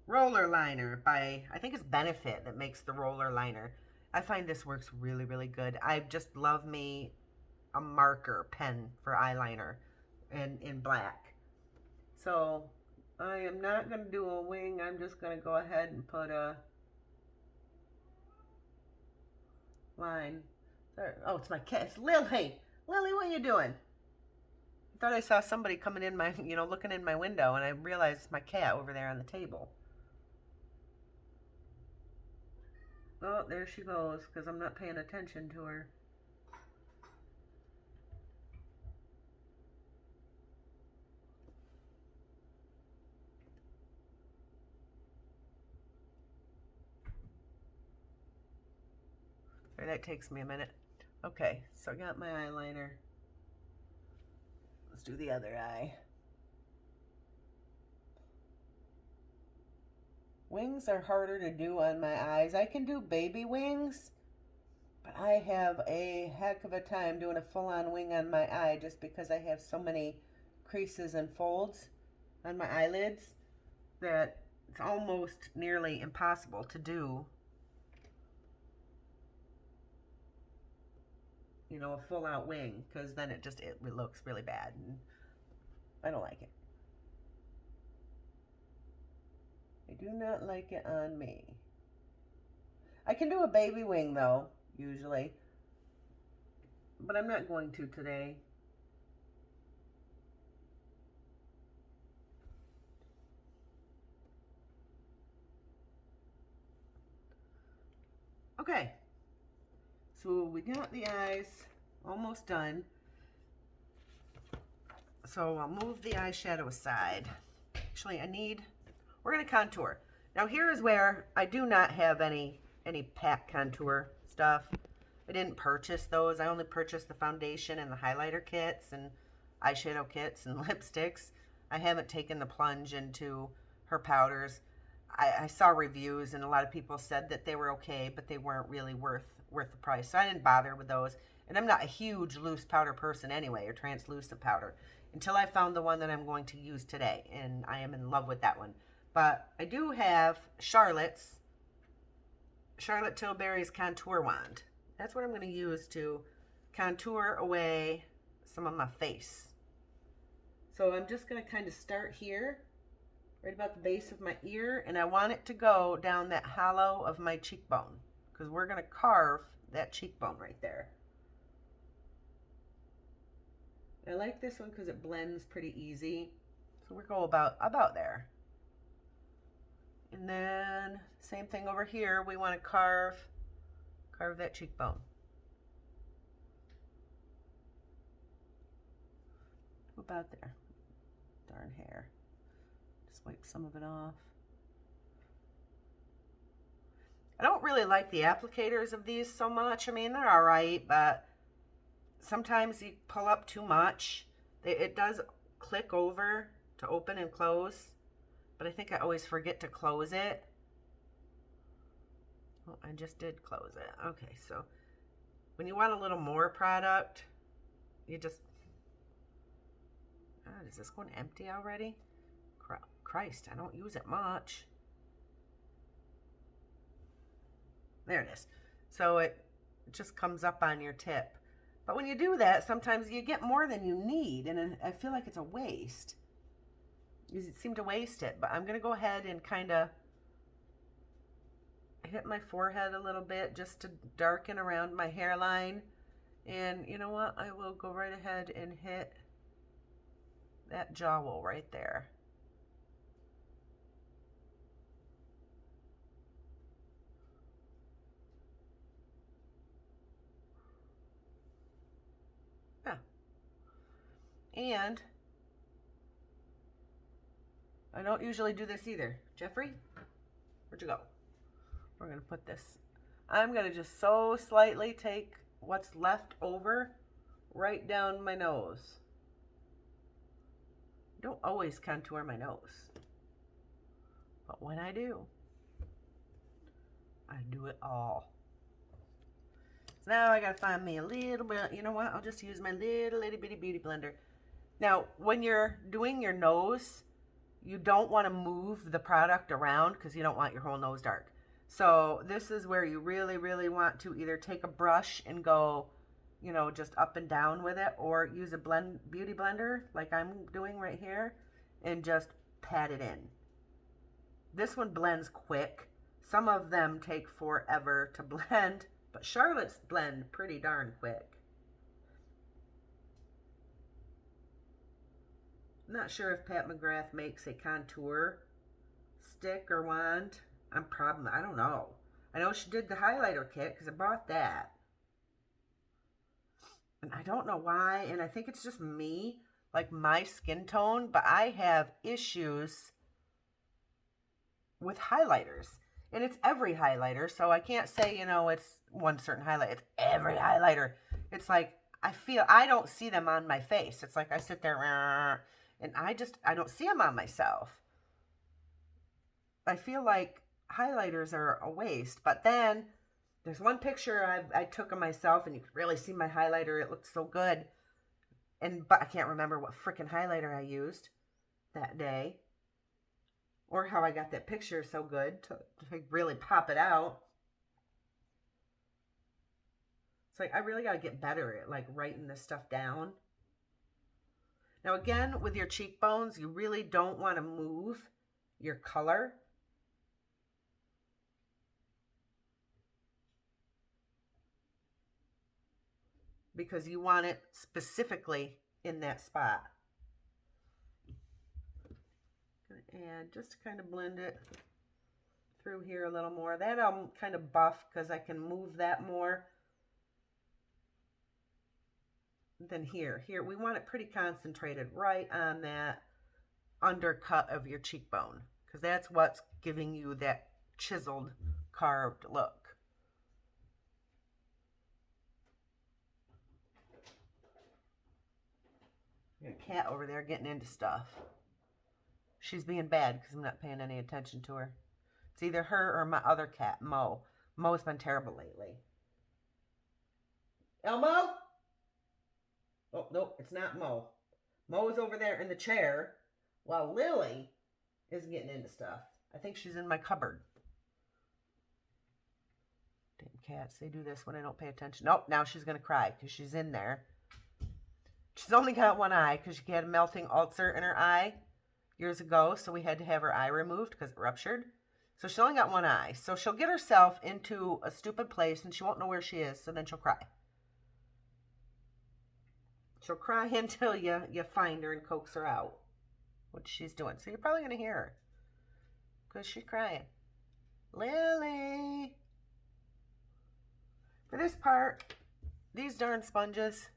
Roller liner by, I think it's Benefit that makes the roller liner. I find this works really, really good. I just love me a marker pen for eyeliner in black. So I am not going to do a wing. I'm just going to go ahead and put a line. Oh, it's my cat. It's Lily. Lily, what are you doing? I thought I saw somebody coming in my, looking in my window, and I realized it's my cat over there on the table. Oh, there she goes, because I'm not paying attention to her. Sorry, that takes me a minute. Okay, so I got my eyeliner. Let's do the other eye. Wings are harder to do on my eyes. I can do baby wings, but I have a heck of a time doing a full-on wing on my eye just because I have so many creases and folds on my eyelids that it's almost nearly impossible to do, a full-out wing, because then it looks really bad and I don't like it. I do not like it on me. I can do a baby wing though, usually, but I'm not going to today. Okay, so we got the eyes almost done. So I'll move the eyeshadow aside. Actually, we're gonna contour. Now here is where I do not have any pack contour stuff. I didn't purchase those. I only purchased the foundation and the highlighter kits and eyeshadow kits and lipsticks. I haven't taken the plunge into her powders. I saw reviews and a lot of people said that they were okay, but they weren't really worth the price. So I didn't bother with those. And I'm not a huge loose powder person anyway, or translucent powder, until I found the one that I'm going to use today. And I am in love with that one. But I do have Charlotte Tilbury's contour wand. That's what I'm going to use to contour away some of my face. So I'm just going to kind of start here, right about the base of my ear, and I want it to go down that hollow of my cheekbone, because we're going to carve that cheekbone right there. I like this one because it blends pretty easy. So we'll go about there. And then same thing over here. We want to carve that cheekbone. About there. Darn hair. Just wipe some of it off. I don't really like the applicators of these so much. I mean, they're all right, but sometimes you pull up too much. It does click over to open and close, but I think I always forget to close it. Oh, I just did close it. Okay, so when you want a little more product, you just... is this one empty already? Christ, I don't use it much. There it is. So it just comes up on your tip. But when you do that, sometimes you get more than you need, and I feel like it's a waste. You seem to waste it, but I'm going to go ahead and kind of hit my forehead a little bit just to darken around my hairline. And you know what? I will go right ahead and hit that jowl right there. Yeah. And I don't usually do this either. Jeffrey, where'd you go? We're going to put this. I'm going to just so slightly take what's left over right down my nose. I don't always contour my nose, but when I do, I do it all. So now I got to find me a little bit, you know what? I'll just use my little itty bitty beauty blender. Now, when you're doing your nose, you don't want to move the product around because you don't want your whole nose dark. So this is where you really, really want to either take a brush and go, you know, just up and down with it, or use a beauty blender like I'm doing right here and just pat it in. This one blends quick. Some of them take forever to blend, but Charlotte's blend pretty darn quick. I'm not sure if Pat McGrath makes a contour stick or wand. I don't know. I know she did the highlighter kit because I bought that. And I don't know why, and I think it's just me, like my skin tone, but I have issues with highlighters. And it's every highlighter, so I can't say, you know, it's one certain highlight. It's every highlighter. It's like, I don't see them on my face. It's like I sit there, and I don't see them on myself. I feel like highlighters are a waste, but then there's one picture I took of myself, and you could really see my highlighter. It looked so good, but I can't remember what freaking highlighter I used that day, or how I got that picture so good to really pop it out. It's like I really got to get better at like writing this stuff down. Now again, with your cheekbones, you really don't want to move your color. Because you want it specifically in that spot. And just to kind of blend it through here a little more. That I'm kind of buff because I can move that more than here. Here, we want it pretty concentrated right on that undercut of your cheekbone, because that's what's giving you that chiseled, carved look. Got a cat over there getting into stuff. She's being bad because I'm not paying any attention to her. It's either her or my other cat, Mo. Mo's been terrible lately. Elmo? Oh, no, it's not Mo. Mo's over there in the chair while Lily is getting into stuff. I think she's in my cupboard. Damn cats, they do this when I don't pay attention. Nope, now she's going to cry because she's in there. She's only got one eye because she had a melting ulcer in her eye years ago, so we had to have her eye removed because it ruptured. So she's only got one eye. So she'll get herself into a stupid place and she won't know where she is, so then she'll cry. She'll cry until you find her and coax her out, which she's doing. So you're probably going to hear her because she's crying. Lily! For this part, these darn sponges,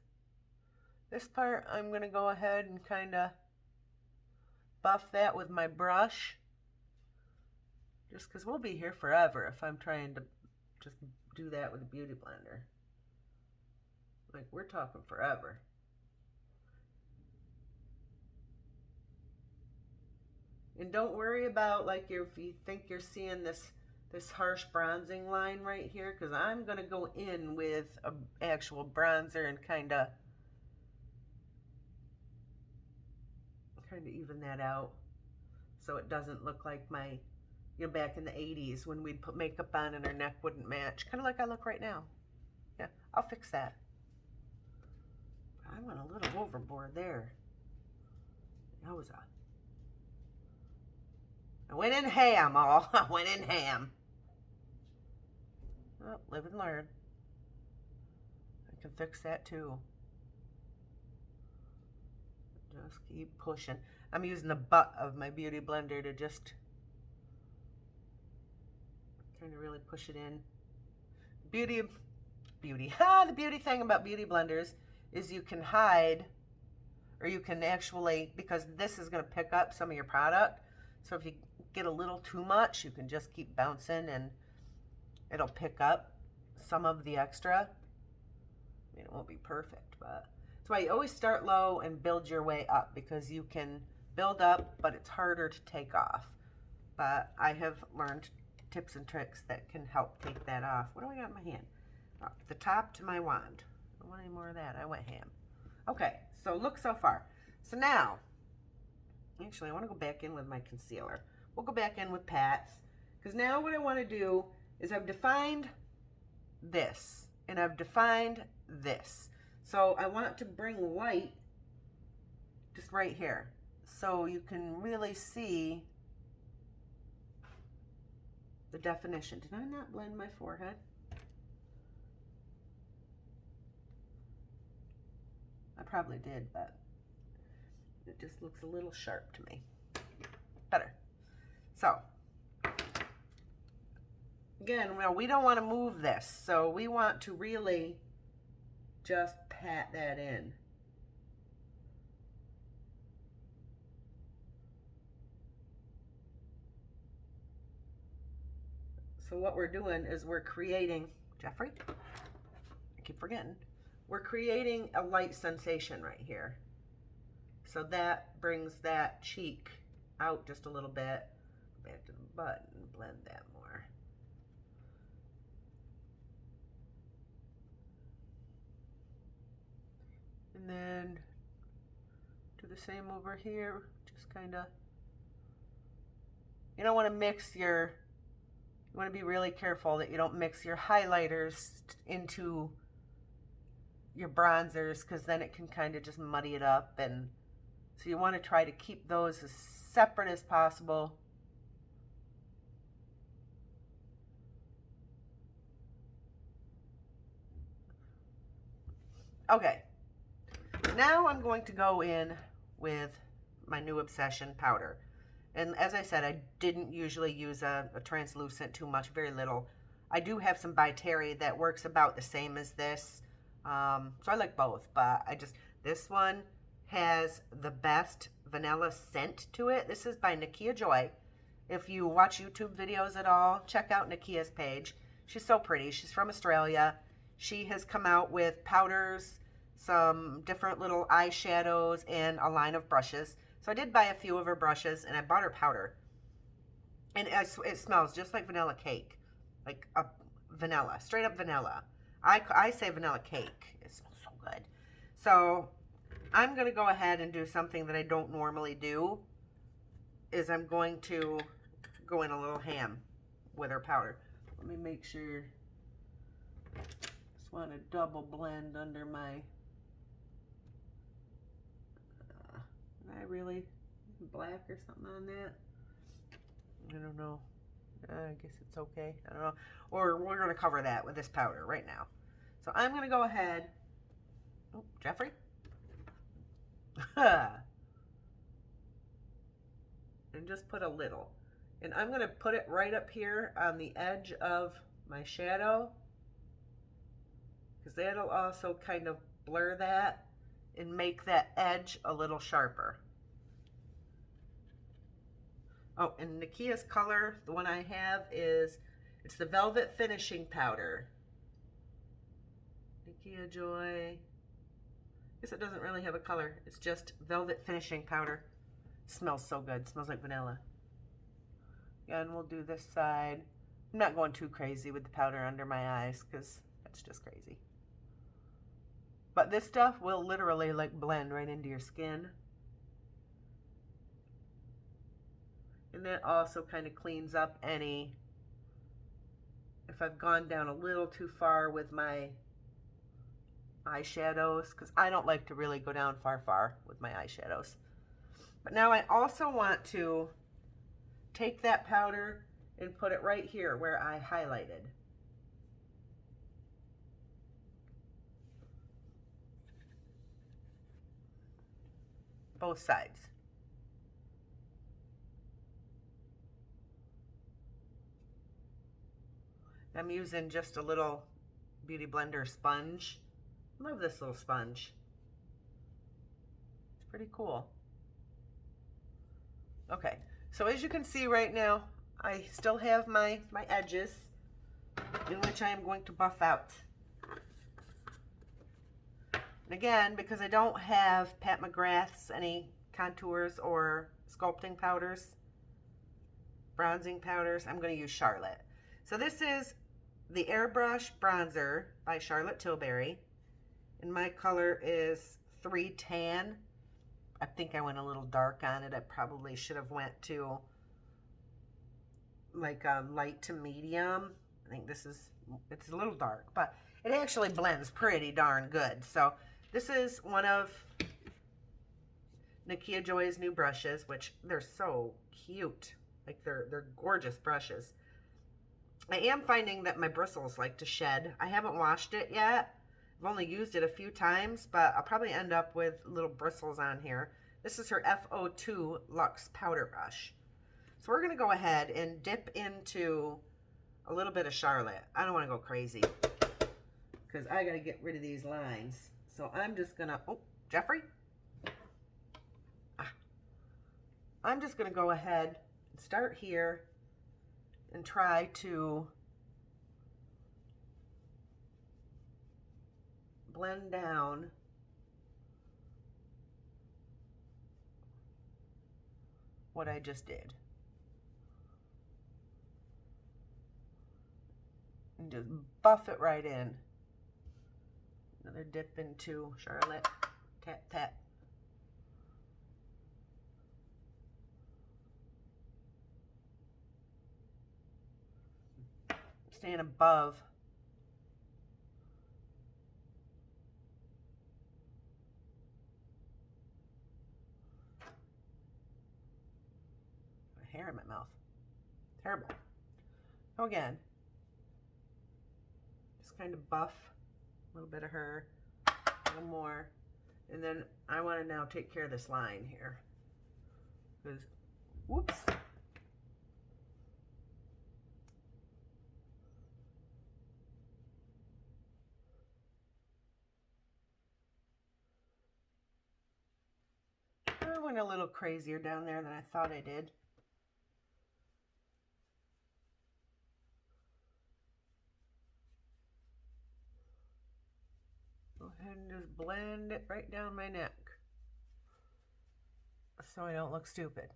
this part I'm going to go ahead and kind of buff that with my brush. Just because we'll be here forever if I'm trying to just do that with a beauty blender. Like, we're talking forever. And don't worry about, like, if you think you're seeing this harsh bronzing line right here, because I'm going to go in with an actual bronzer and kind of even that out so it doesn't look like my, you know, back in the 80s when we'd put makeup on and our neck wouldn't match. Kind of like I look right now. Yeah, I'll fix that. overboard there. Yowza. I went in ham, all. I went in ham. Oh, live and learn. I can fix that too. Just keep pushing. I'm using the butt of my beauty blender to just kind of really push it in. Beauty. The beauty thing about beauty blenders is you can hide, or you can actually, because this is going to pick up some of your product. So if you get a little too much, you can just keep bouncing and it'll pick up some of the extra. I mean, it won't be perfect, but that's why you always start low and build your way up, because you can build up, but it's harder to take off. But I have learned tips and tricks that can help take that off. What do I got in my hand? Oh, the top to my wand. I don't want any more of that. I went ham. Okay, so look so far. So now, actually, I want to go back in with my concealer. We'll go back in with Pat's, because now what I want to do is I've defined this, and I've defined this. So I want to bring light just right here, so you can really see the definition. Did I not blend my forehead? I probably did, but it just looks a little sharp to me. Better. So, again, well, we don't want to move this, so we want to really just pat that in. So what we're doing is we're creating, Jeffrey, I keep forgetting, we're creating a light sensation right here. So that brings that cheek out just a little bit. Back to the butt and blend that more. And then do the same over here. Just kind of, you don't want to mix your, you want to be really careful that you don't mix your highlighters into your bronzers, because then it can kind of just muddy it up. And so you want to try to keep those as separate as possible. Okay, now I'm going to go in with my new Obsession powder. And as I said, I didn't usually use a translucent too much, very little. I do have some by Terry that works about the same as this. So I like both, but this one has the best vanilla scent to it. This is by Nikkia Joy. If you watch YouTube videos at all, check out Nikkia's page. She's so pretty. She's from Australia. She has come out with powders, some different little eyeshadows, and a line of brushes. So I did buy a few of her brushes, and I bought her powder. And it smells just like vanilla cake. Like a vanilla, straight up vanilla. I say vanilla cake. It smells so good. So I'm going to go ahead and do something that I don't normally do. Is I'm going to go in a little ham with her powder. Let me make sure. Just want to double blend under my. Am I really black or something on that? I don't know. I guess it's okay. I don't know. Or we're going to cover that with this powder right now. So I'm going to go ahead. Oh, Jeffrey. And just put a little. And I'm going to put it right up here on the edge of my shadow, because that'll also kind of blur that and make that edge a little sharper. Oh, and Nikkia's color, the one I have is, it's the Velvet Finishing Powder. Nikkia Joy. I guess it doesn't really have a color. It's just Velvet Finishing Powder. Smells so good. Smells like vanilla. And we'll do this side. I'm not going too crazy with the powder under my eyes, because that's just crazy. But this stuff will literally like blend right into your skin. And that also kind of cleans up any, if I've gone down a little too far with my eyeshadows because I don't like to really go down far with my eyeshadows. But now I also want to take that powder and put it right here where I highlighted. Both sides. I'm using just a little Beauty Blender sponge. Love this little sponge. It's pretty cool. Okay, so as you can see right now, I still have my edges in which I am going to buff out. And again, because I don't have Pat McGrath's any contours or sculpting powders, bronzing powders, I'm going to use Charlotte. So this is the Airbrush Bronzer by Charlotte Tilbury. And my color is 3 Tan. I think I went a little dark on it. I probably should have went to like a light to medium. I think it's a little dark, but it actually blends pretty darn good. So this is one of Nikkia Joy's new brushes, which they're so cute. Like they're gorgeous brushes. I am finding that my bristles like to shed. I haven't washed it yet. I've only used it a few times, but I'll probably end up with little bristles on here. This is her FO2 Luxe Powder Brush. So we're going to go ahead and dip into a little bit of Charlotte. I don't want to go crazy because I got to get rid of these lines. So I'm just going to, oh, Jeffrey. I'm just going to go ahead and start here and try to blend down what I just did. And just buff it right in. Another dip into Charlotte. Tap, tap. Staying above. Hair in my mouth. Terrible. So again, just kind of buff a little bit of her, a little more, and then I want to now take care of this line here. Because, whoops. I went a little crazier down there than I thought I did. Go ahead and just blend it right down my neck so I don't look stupid.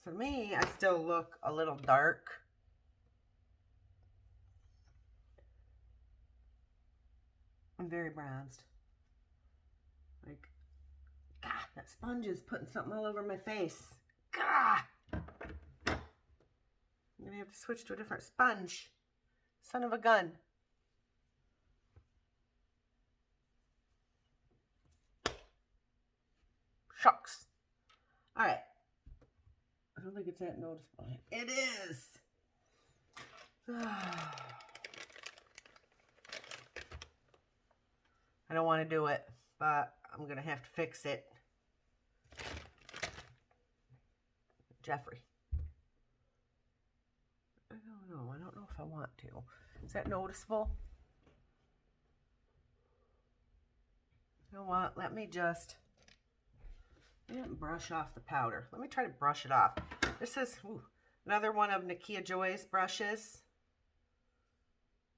For me, I still look a little dark. I'm very bronzed. Like, God, that sponge is putting something all over my face. God! I'm gonna have to switch to a different sponge. Son of a gun. Shucks. All right. I don't think it's that noticeable. It is. I don't want to do it, but I'm going to have to fix it. Jeffrey. I don't know. I don't know if I want to. Is that noticeable? You know what? Let me just... I didn't brush off the powder. Let me try to brush it off. This is another one of Nikkia Joy's brushes.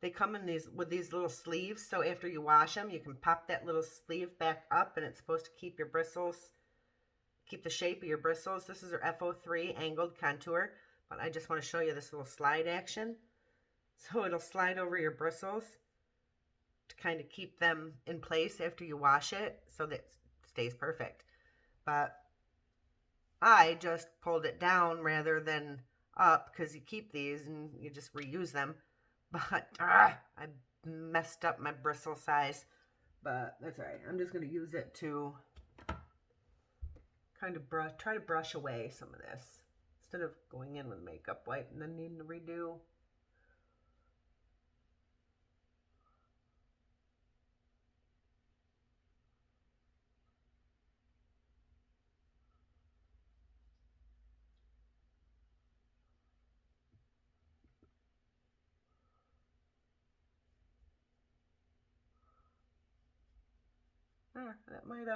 They come in with these little sleeves, so after you wash them, you can pop that little sleeve back up, and it's supposed to keep your bristles keep the shape of your bristles. This is her FO3 angled contour, but I just want to show you this little slide action. So it'll slide over your bristles to kind of keep them in place after you wash it so that it stays perfect. But I just pulled it down rather than up because you keep these and you just reuse them. But I messed up my bristle size, but that's all right. I'm just going to use it to kind of try to brush away some of this instead of going in with makeup wipe and then needing to redo. That might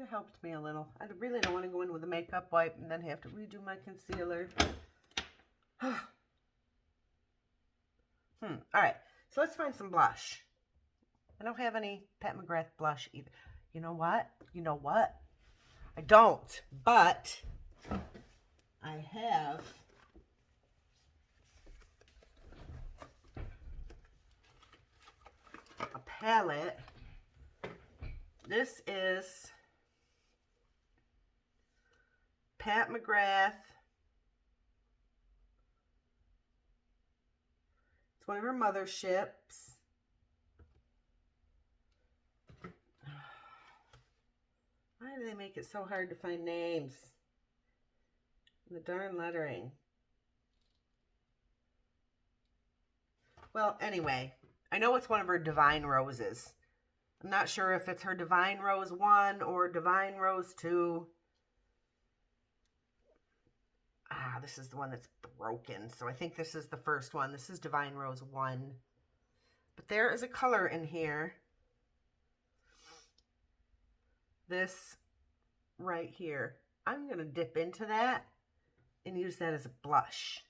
have helped me a little. I really don't want to go in with a makeup wipe and then have to redo my concealer. All right, so let's find some blush. I don't have any Pat McGrath blush either. You know what? I don't, but I have a palette. This is Pat McGrath. It's one of her motherships. Why do they make it so hard to find names? And the darn lettering. Well, anyway, I know it's one of her Divine Roses. I'm not sure if it's her Divine Rose 1 or Divine Rose 2. This is the one that's broken. So I think this is the first one. This is Divine Rose 1. But there is a color in here. This right here. I'm going to dip into that and use that as a blush.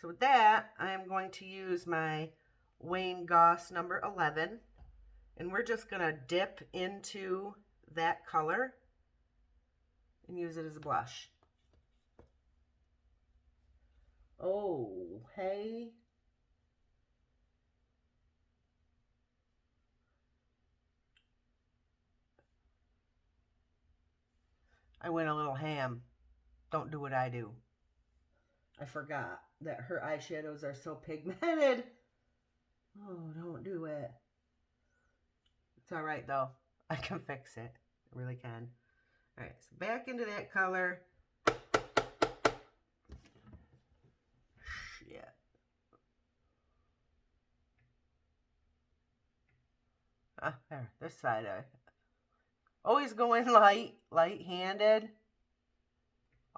So with that, I am going to use my Wayne Goss number 11, and we're just going to dip into that color and use it as a blush. Oh, hey. I went a little ham. Don't do what I do. I forgot that her eyeshadows are so pigmented. Oh, don't do it. It's all right, though. I can fix it. I really can. All right, so back into that color. Shit. There, this side. Always go in light-handed.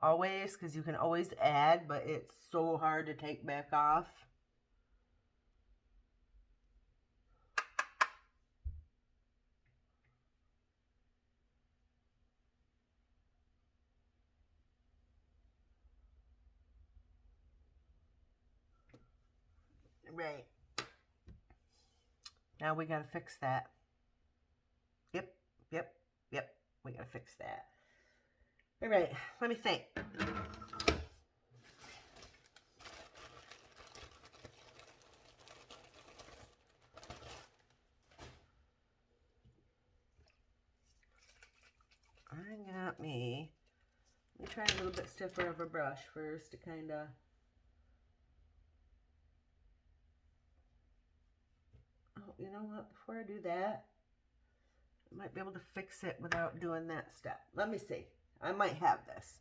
Always, because you can always add, but it's so hard to take back off. Right. Now we got to fix that. Yep. We got to fix that. All right. Let me think. Let me try a little bit stiffer of a brush first to kind of. Oh, you know what? Before I do that, I might be able to fix it without doing that step. Let me see. I might have this.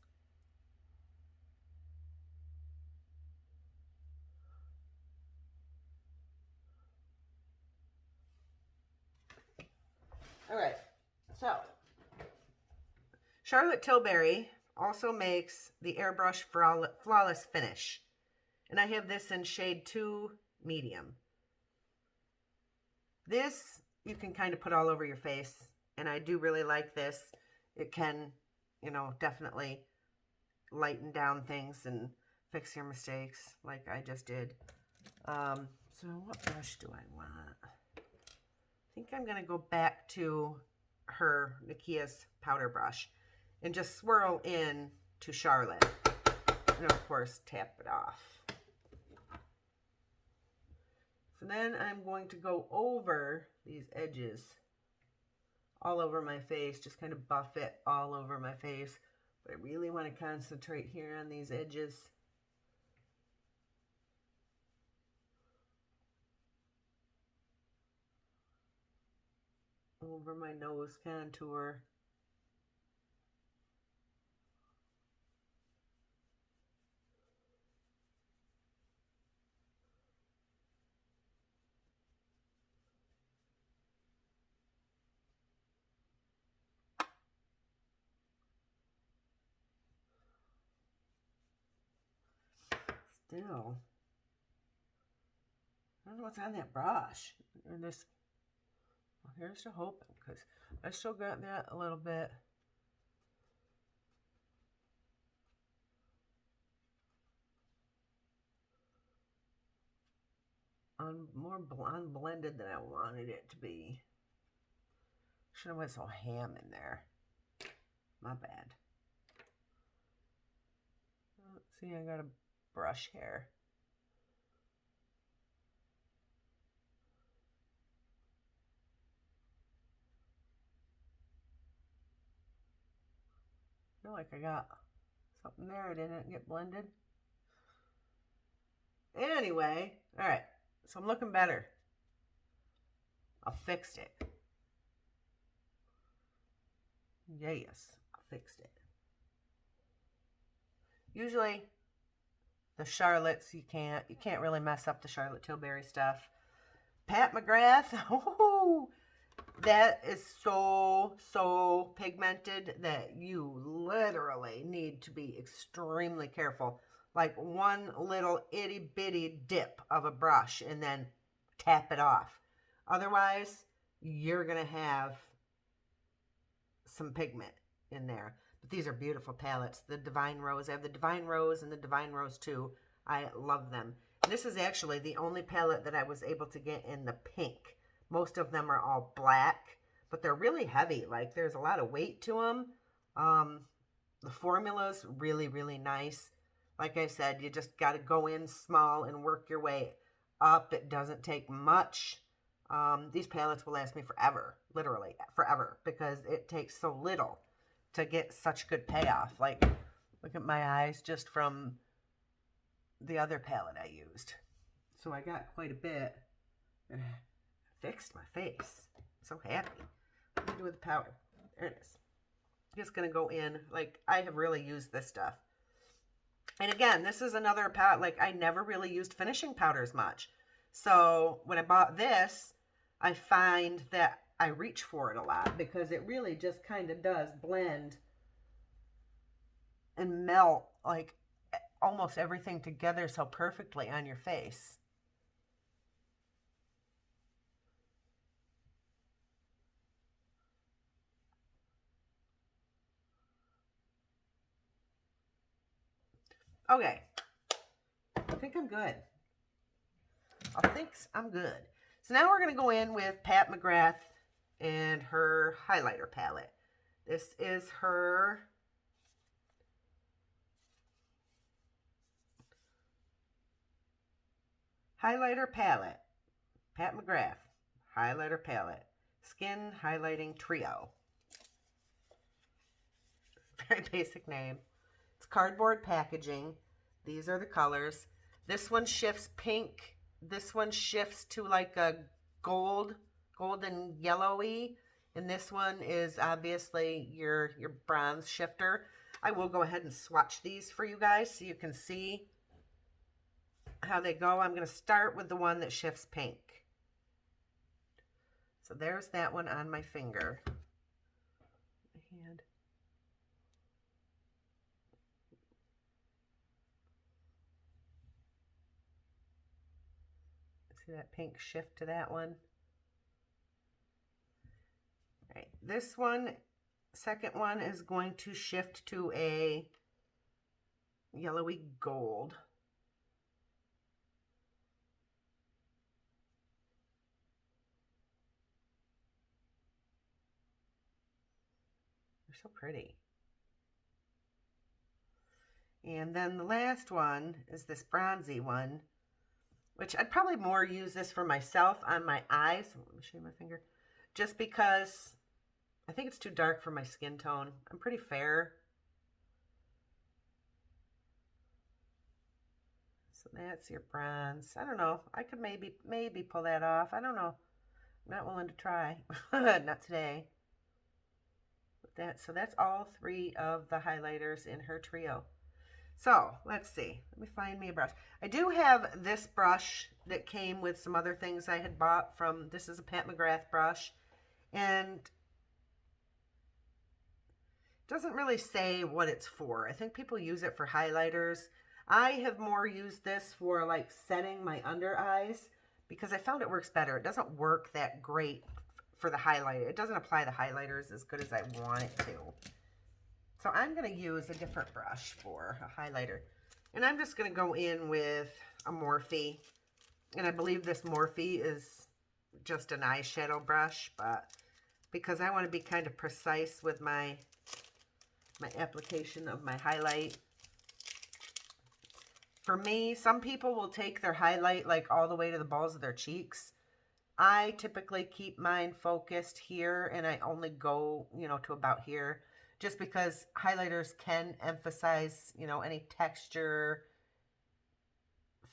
All right. So, Charlotte Tilbury also makes the Airbrush Flawless Finish. And I have this in shade 2 medium. This you can kind of put all over your face. And I do really like this. It can, you know, definitely lighten down things and fix your mistakes like I just did. So what brush do I want? I think I'm going to go back to her Nikkia's powder brush and just swirl in to Charlotte. And of course, tap it off. So then I'm going to go over these edges all over my face, just kind of buff it all over my face. But I really want to concentrate here on these edges. Over my nose contour. Still, I don't know what's on that brush. And this, well, here's to hoping, because I still got that a little bit. More unblended than I wanted it to be. Should have went so ham in there. My bad. See, I got a brush hair. I feel like I got something there. It didn't get blended. Anyway, all right. So I'm looking better. I fixed it. Yes, I fixed it. Usually the Charlottes, you can't really mess up the Charlotte Tilbury stuff. Pat McGrath, oh, that is so pigmented that you literally need to be extremely careful. Like one little itty bitty dip of a brush and then tap it off. Otherwise, you're going to have some pigment in there. But these are beautiful palettes. The Divine Rose. I have the Divine Rose and the Divine Rose 2. I love them. And this is actually the only palette that I was able to get in the pink. Most of them are all black, but they're really heavy. Like, there's a lot of weight to them. The formula's really nice. Like I said, you just got to go in small and work your way up. It doesn't take much. These palettes will last me forever, literally forever, because it takes so little to get such good payoff. Like, look at my eyes just from the other palette I used. So I got quite a bit. Fixed my face. So happy. What do I do with the powder? There it is. Just going to go in. Like, I have really used this stuff. And again, this is another palette. Like, I never really used finishing powders much. So when I bought this, I find that I reach for it a lot because it really just kind of does blend and melt like almost everything together so perfectly on your face. Okay, I think I'm good. I think I'm good. So now we're going to go in with Pat McGrath and her highlighter palette. This is her highlighter palette. Pat McGrath highlighter palette. Skin Highlighting Trio. Very basic name. It's cardboard packaging. These are the colors. This one shifts pink. This one shifts to like a golden yellowy. And this one is obviously your bronze shifter. I will go ahead and swatch these for you guys so you can see how they go. I'm going to start with the one that shifts pink. So there's that one on my finger. My hand. See that pink shift to that one? All right, this one, second one, is going to shift to a yellowy gold. They're so pretty. And then the last one is this bronzy one, which I'd probably more use this for myself on my eyes. Let me show you my finger. Just because I think it's too dark for my skin tone. I'm pretty fair. So that's your bronze. I don't know. I could maybe pull that off. I don't know. I'm not willing to try. Not today. So that's all three of the highlighters in her trio. So let's see. Let me find me a brush. I do have this brush that came with some other things I had bought from, this is a Pat McGrath brush. And it doesn't really say what it's for. I think people use it for highlighters. I have more used this for like setting my under eyes because I found it works better. It doesn't work that great for the highlighter. It doesn't apply the highlighters as good as I want it to. So I'm going to use a different brush for a highlighter. And I'm just going to go in with a Morphe. And I believe this Morphe is just an eyeshadow brush, but because I want to be kind of precise with my application of my highlight. For me, some people will take their highlight like all the way to the balls of their cheeks. I typically keep mine focused here and I only go, to about here. Just because highlighters can emphasize, any texture,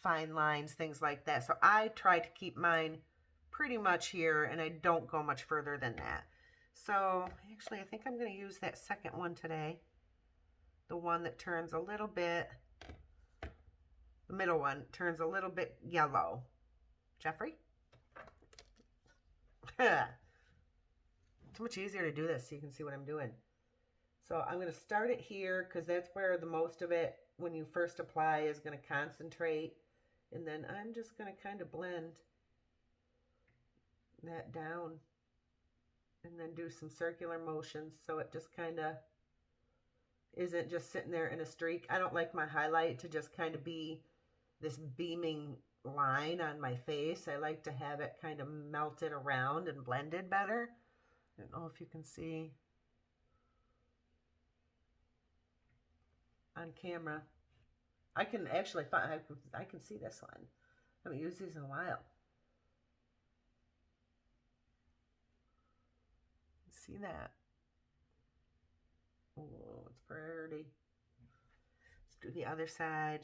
fine lines, things like that. So I try to keep mine pretty much here and I don't go much further than that. So actually, I think I'm going to use that second one today. The one that turns a little bit, the middle one turns a little bit yellow. Jeffrey? It's much easier to do this so you can see what I'm doing. So I'm going to start it here because that's where the most of it, when you first apply, is going to concentrate. And then I'm just going to kind of blend that down and then do some circular motions so it just kind of isn't just sitting there in a streak. I don't like my highlight to just kind of be this beaming line on my face. I like to have it kind of melted around and blended better. I don't know if you can see on camera. I can actually find, I can see this one. I haven't used these in a while. See that? Oh, it's pretty. Let's do the other side.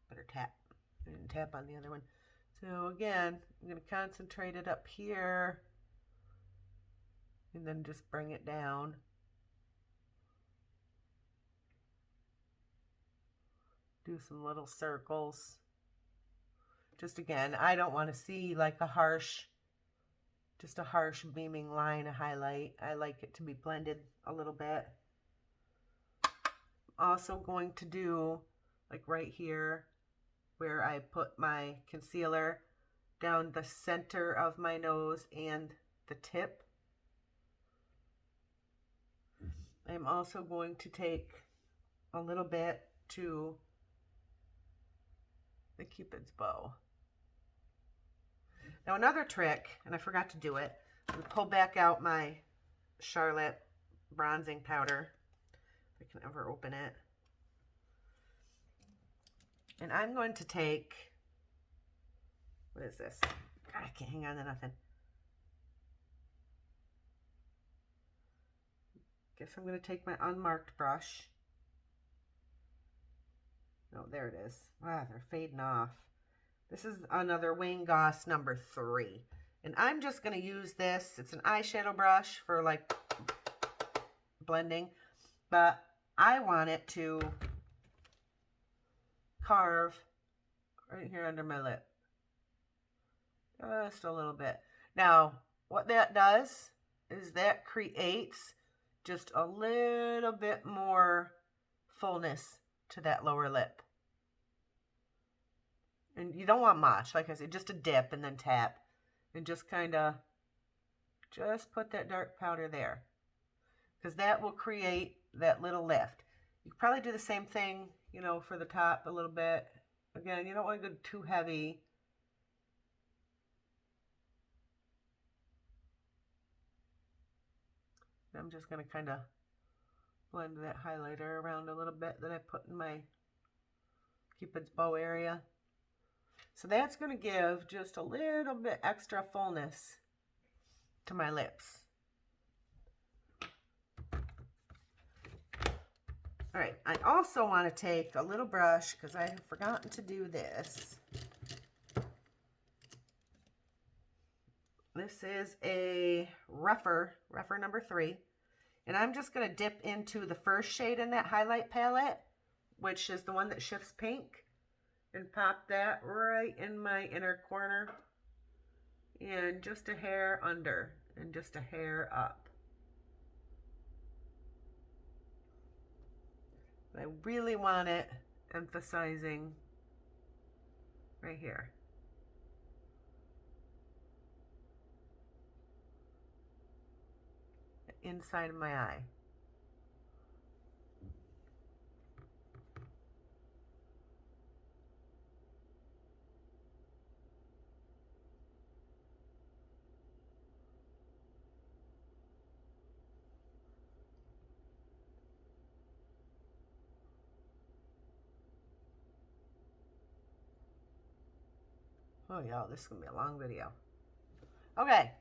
Better tap. I didn't tap on the other one. So again, I'm going to concentrate it up here and then just bring it down. Do some little circles. Just again, I don't want to see like a harsh beaming line of highlight. I like it to be blended a little bit. I'm also going to do like right here where I put my concealer down the center of my nose and the tip. I'm also going to take a little bit to the Cupid's bow. Now another trick, and I forgot to do it, I'm gonna pull back out my Charlotte bronzing powder, if I can ever open it. And I'm going to take, what is this? God, I can't hang on to nothing. Guess I'm going to take my unmarked brush. Oh, there it is. Wow, they're fading off. This is another Wayne Goss number 3. And I'm just going to use this. It's an eyeshadow brush for like blending. But I want it to carve right here under my lip. Just a little bit. Now, what that does is that creates just a little bit more fullness to that lower lip. And you don't want much, like I said, just a dip and then tap. And just kind of, just put that dark powder there. Because that will create that little lift. You could probably do the same thing, you know, for the top a little bit. Again, you don't want to go too heavy. I'm just going to kind of blend that highlighter around a little bit that I put in my Cupid's bow area. So that's going to give just a little bit extra fullness to my lips. All right, I also want to take a little brush because I have forgotten to do this. This is a rougher number 3. And I'm just going to dip into the first shade in that highlight palette, which is the one that shifts pink, and pop that right in my inner corner and just a hair under and just a hair up. But I really want it emphasizing right here. The inside of my eye. Oh, y'all, this is going to be a long video. Okay,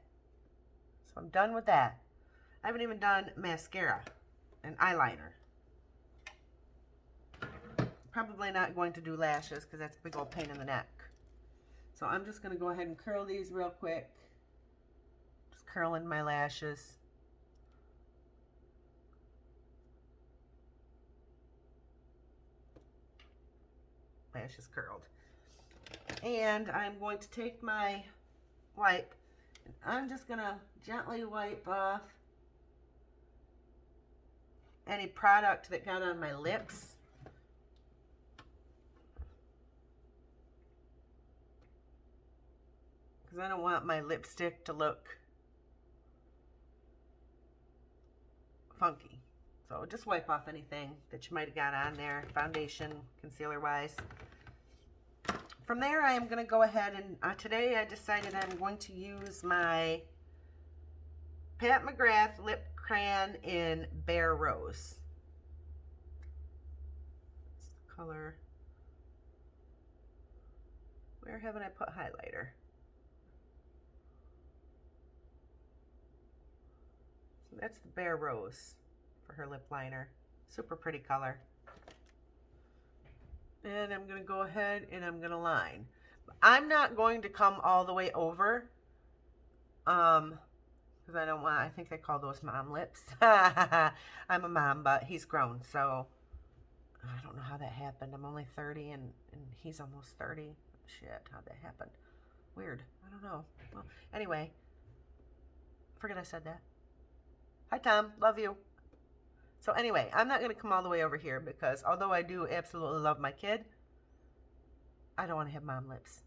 so I'm done with that. I haven't even done mascara and eyeliner. Probably not going to do lashes because that's a big old pain in the neck. So I'm just going to go ahead and curl these real quick. Just curling my lashes. Lashes curled. And I'm going to take my wipe, and I'm just going to gently wipe off any product that got on my lips. Because I don't want my lipstick to look funky. So just wipe off anything that you might have got on there, foundation, concealer wise. From there, I am going to go ahead and today I decided I'm going to use my Pat McGrath lip crayon in Bare Rose. It's the color. Where haven't I put highlighter? So that's the Bare Rose for her lip liner. Super pretty color. And I'm going to go ahead and I'm going to line. I'm not going to come all the way over. Because I don't want, I think they call those mom lips. I'm a mom, but he's grown. So I don't know how that happened. I'm only 30 and he's almost 30. Shit, how'd that happen? Weird. I don't know. Well, anyway. Forget I said that. Hi, Tom. Love you. So anyway, I'm not going to come all the way over here because although I do absolutely love my kid, I don't want to have mom lips.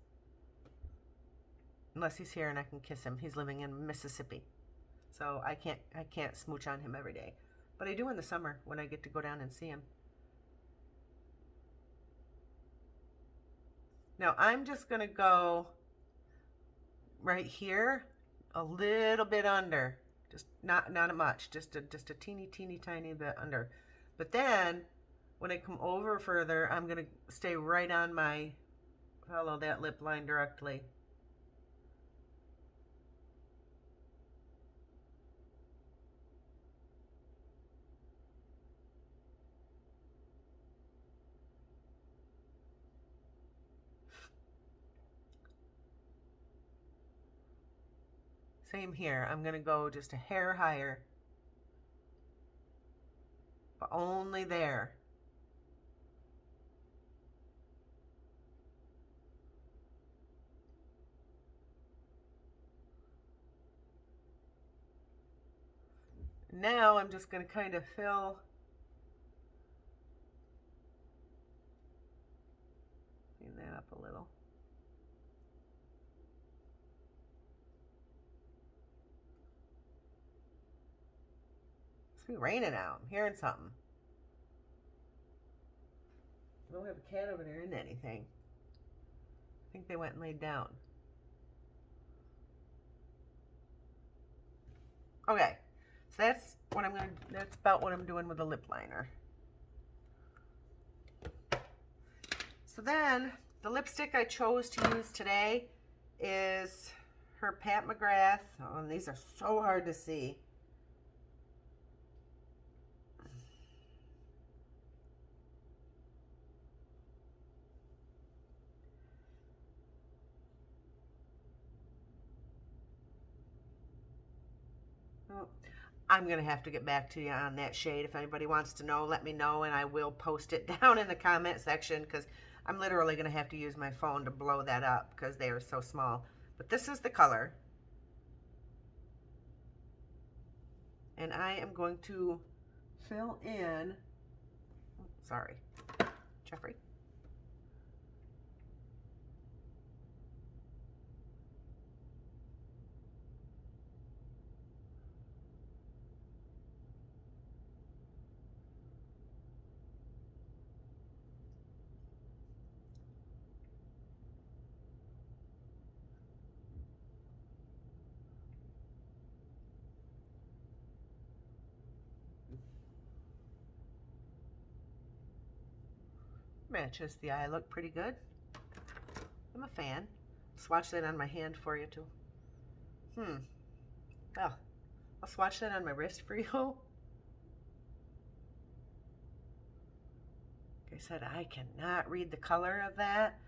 Unless he's here and I can kiss him. He's living in Mississippi. So I can't smooch on him every day. But I do in the summer when I get to go down and see him. Now I'm just going to go right here a little bit under. Just not much, just a teeny tiny bit under. But then when I come over further, I'm going to stay right on my, follow that lip line directly. Same here. I'm going to go just a hair higher. But only there. Now I'm just going to kind of fill clean that up a little. It's raining out. I'm hearing something. I don't have a cat over there in anything. I think they went and laid down. Okay, so that's what that's about what I'm doing with the lip liner. So then the lipstick I chose to use today is her Pat McGrath. Oh, and these are so hard to see. I'm going to have to get back to you on that shade. If anybody wants to know, let me know, and I will post it down in the comment section, because I'm literally going to have to use my phone to blow that up because they are so small. But this is the color. And I am going to fill in, sorry, Jeffrey. Matches the eye look pretty good. I'm a fan. Swatch that on my hand for you too. Oh, I'll swatch that on my wrist for you. Like I said, I cannot read the color of that.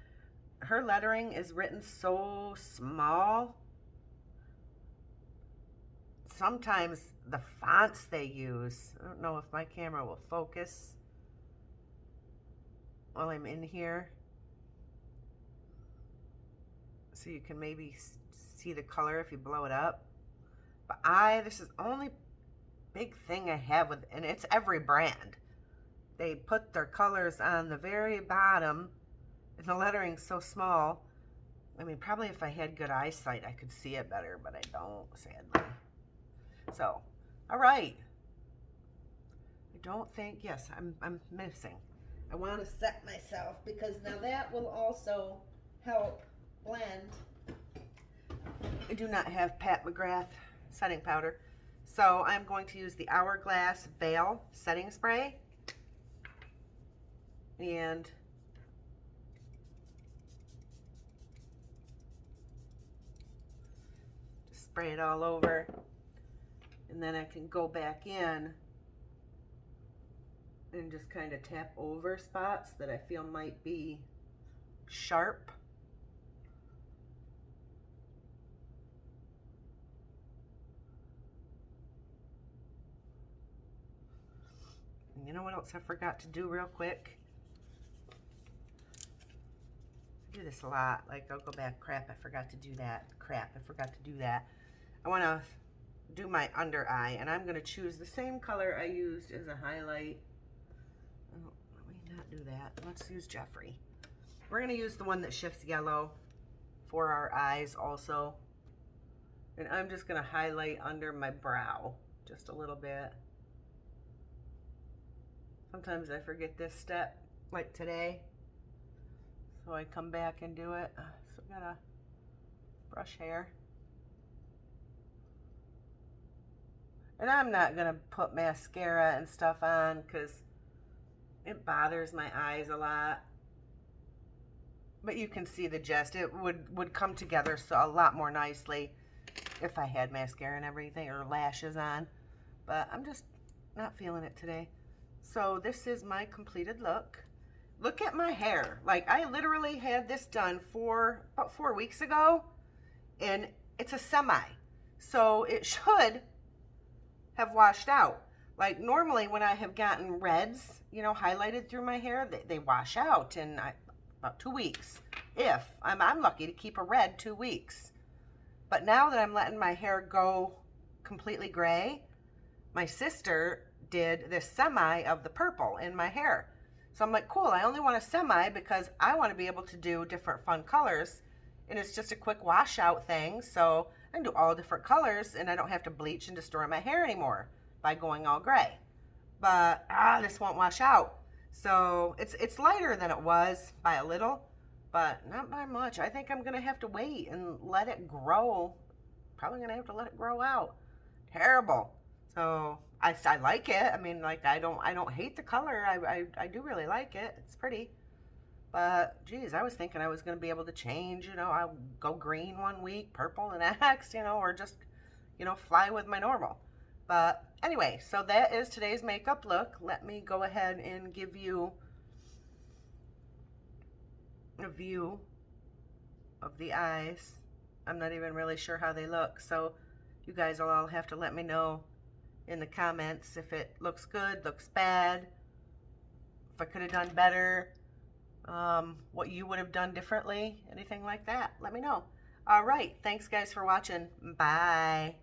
Her lettering is written so small. Sometimes the fonts they use, I don't know if my camera will focus while I'm in here, so you can maybe see the color if you blow it up. But this is the only big thing I have with, and it's every brand. They put their colors on the very bottom, and the lettering's so small. I mean, probably if I had good eyesight, I could see it better, but I don't, sadly. So, all right. I don't think, yes, I'm missing. I want to set myself, because now that will also help blend. I do not have Pat McGrath setting powder, so I'm going to use the Hourglass Veil setting spray, and just spray it all over, and then I can go back in and just kind of tap over spots that I feel might be sharp. And you know what else I forgot to do real quick? I do this a lot. Like, I'll go back, crap, I forgot to do that. Crap, I forgot to do that. I want to do my under eye, and I'm going to choose the same color I used as a highlight. Oh, let me not do that. Let's use Jeffrey. We're going to use the one that shifts yellow for our eyes also. And I'm just going to highlight under my brow just a little bit. Sometimes I forget this step, like today. So I come back and do it. So I gotta brush hair. And I'm not gonna put mascara and stuff on because it bothers my eyes a lot. But you can see the gist. It would come together so a lot more nicely if I had mascara and everything, or lashes on. But I'm just not feeling it today. So this is my completed look. Look at my hair. Like, I literally had this done about 4 weeks ago, and it's a semi. So it should have washed out. Like, normally when I have gotten reds, you know, highlighted through my hair, they wash out in about 2 weeks. If I'm lucky to keep a red 2 weeks. But now that I'm letting my hair go completely gray, my sister did this semi of the purple in my hair. So I'm like, cool, I only want a semi because I want to be able to do different fun colors, and it's just a quick washout thing, so I can do all different colors and I don't have to bleach and destroy my hair anymore by going all gray. But this won't wash out. So it's lighter than it was by a little, but not by much. I think I'm gonna have to wait and let it grow. Probably gonna have to let it grow out. Terrible. So I like it. I mean, like I don't hate the color. I do really like it. It's pretty. But geez, I was thinking I was going to be able to change. You know, I'll go green one week, purple the next. You know, or just fly with my normal. But anyway, so that is today's makeup look. Let me go ahead and give you a view of the eyes. I'm not even really sure how they look, so you guys will all have to let me know in the comments if it looks good, looks bad, if I could have done better, what you would have done differently, anything like that. Let me know. All right, thanks guys for watching. Bye.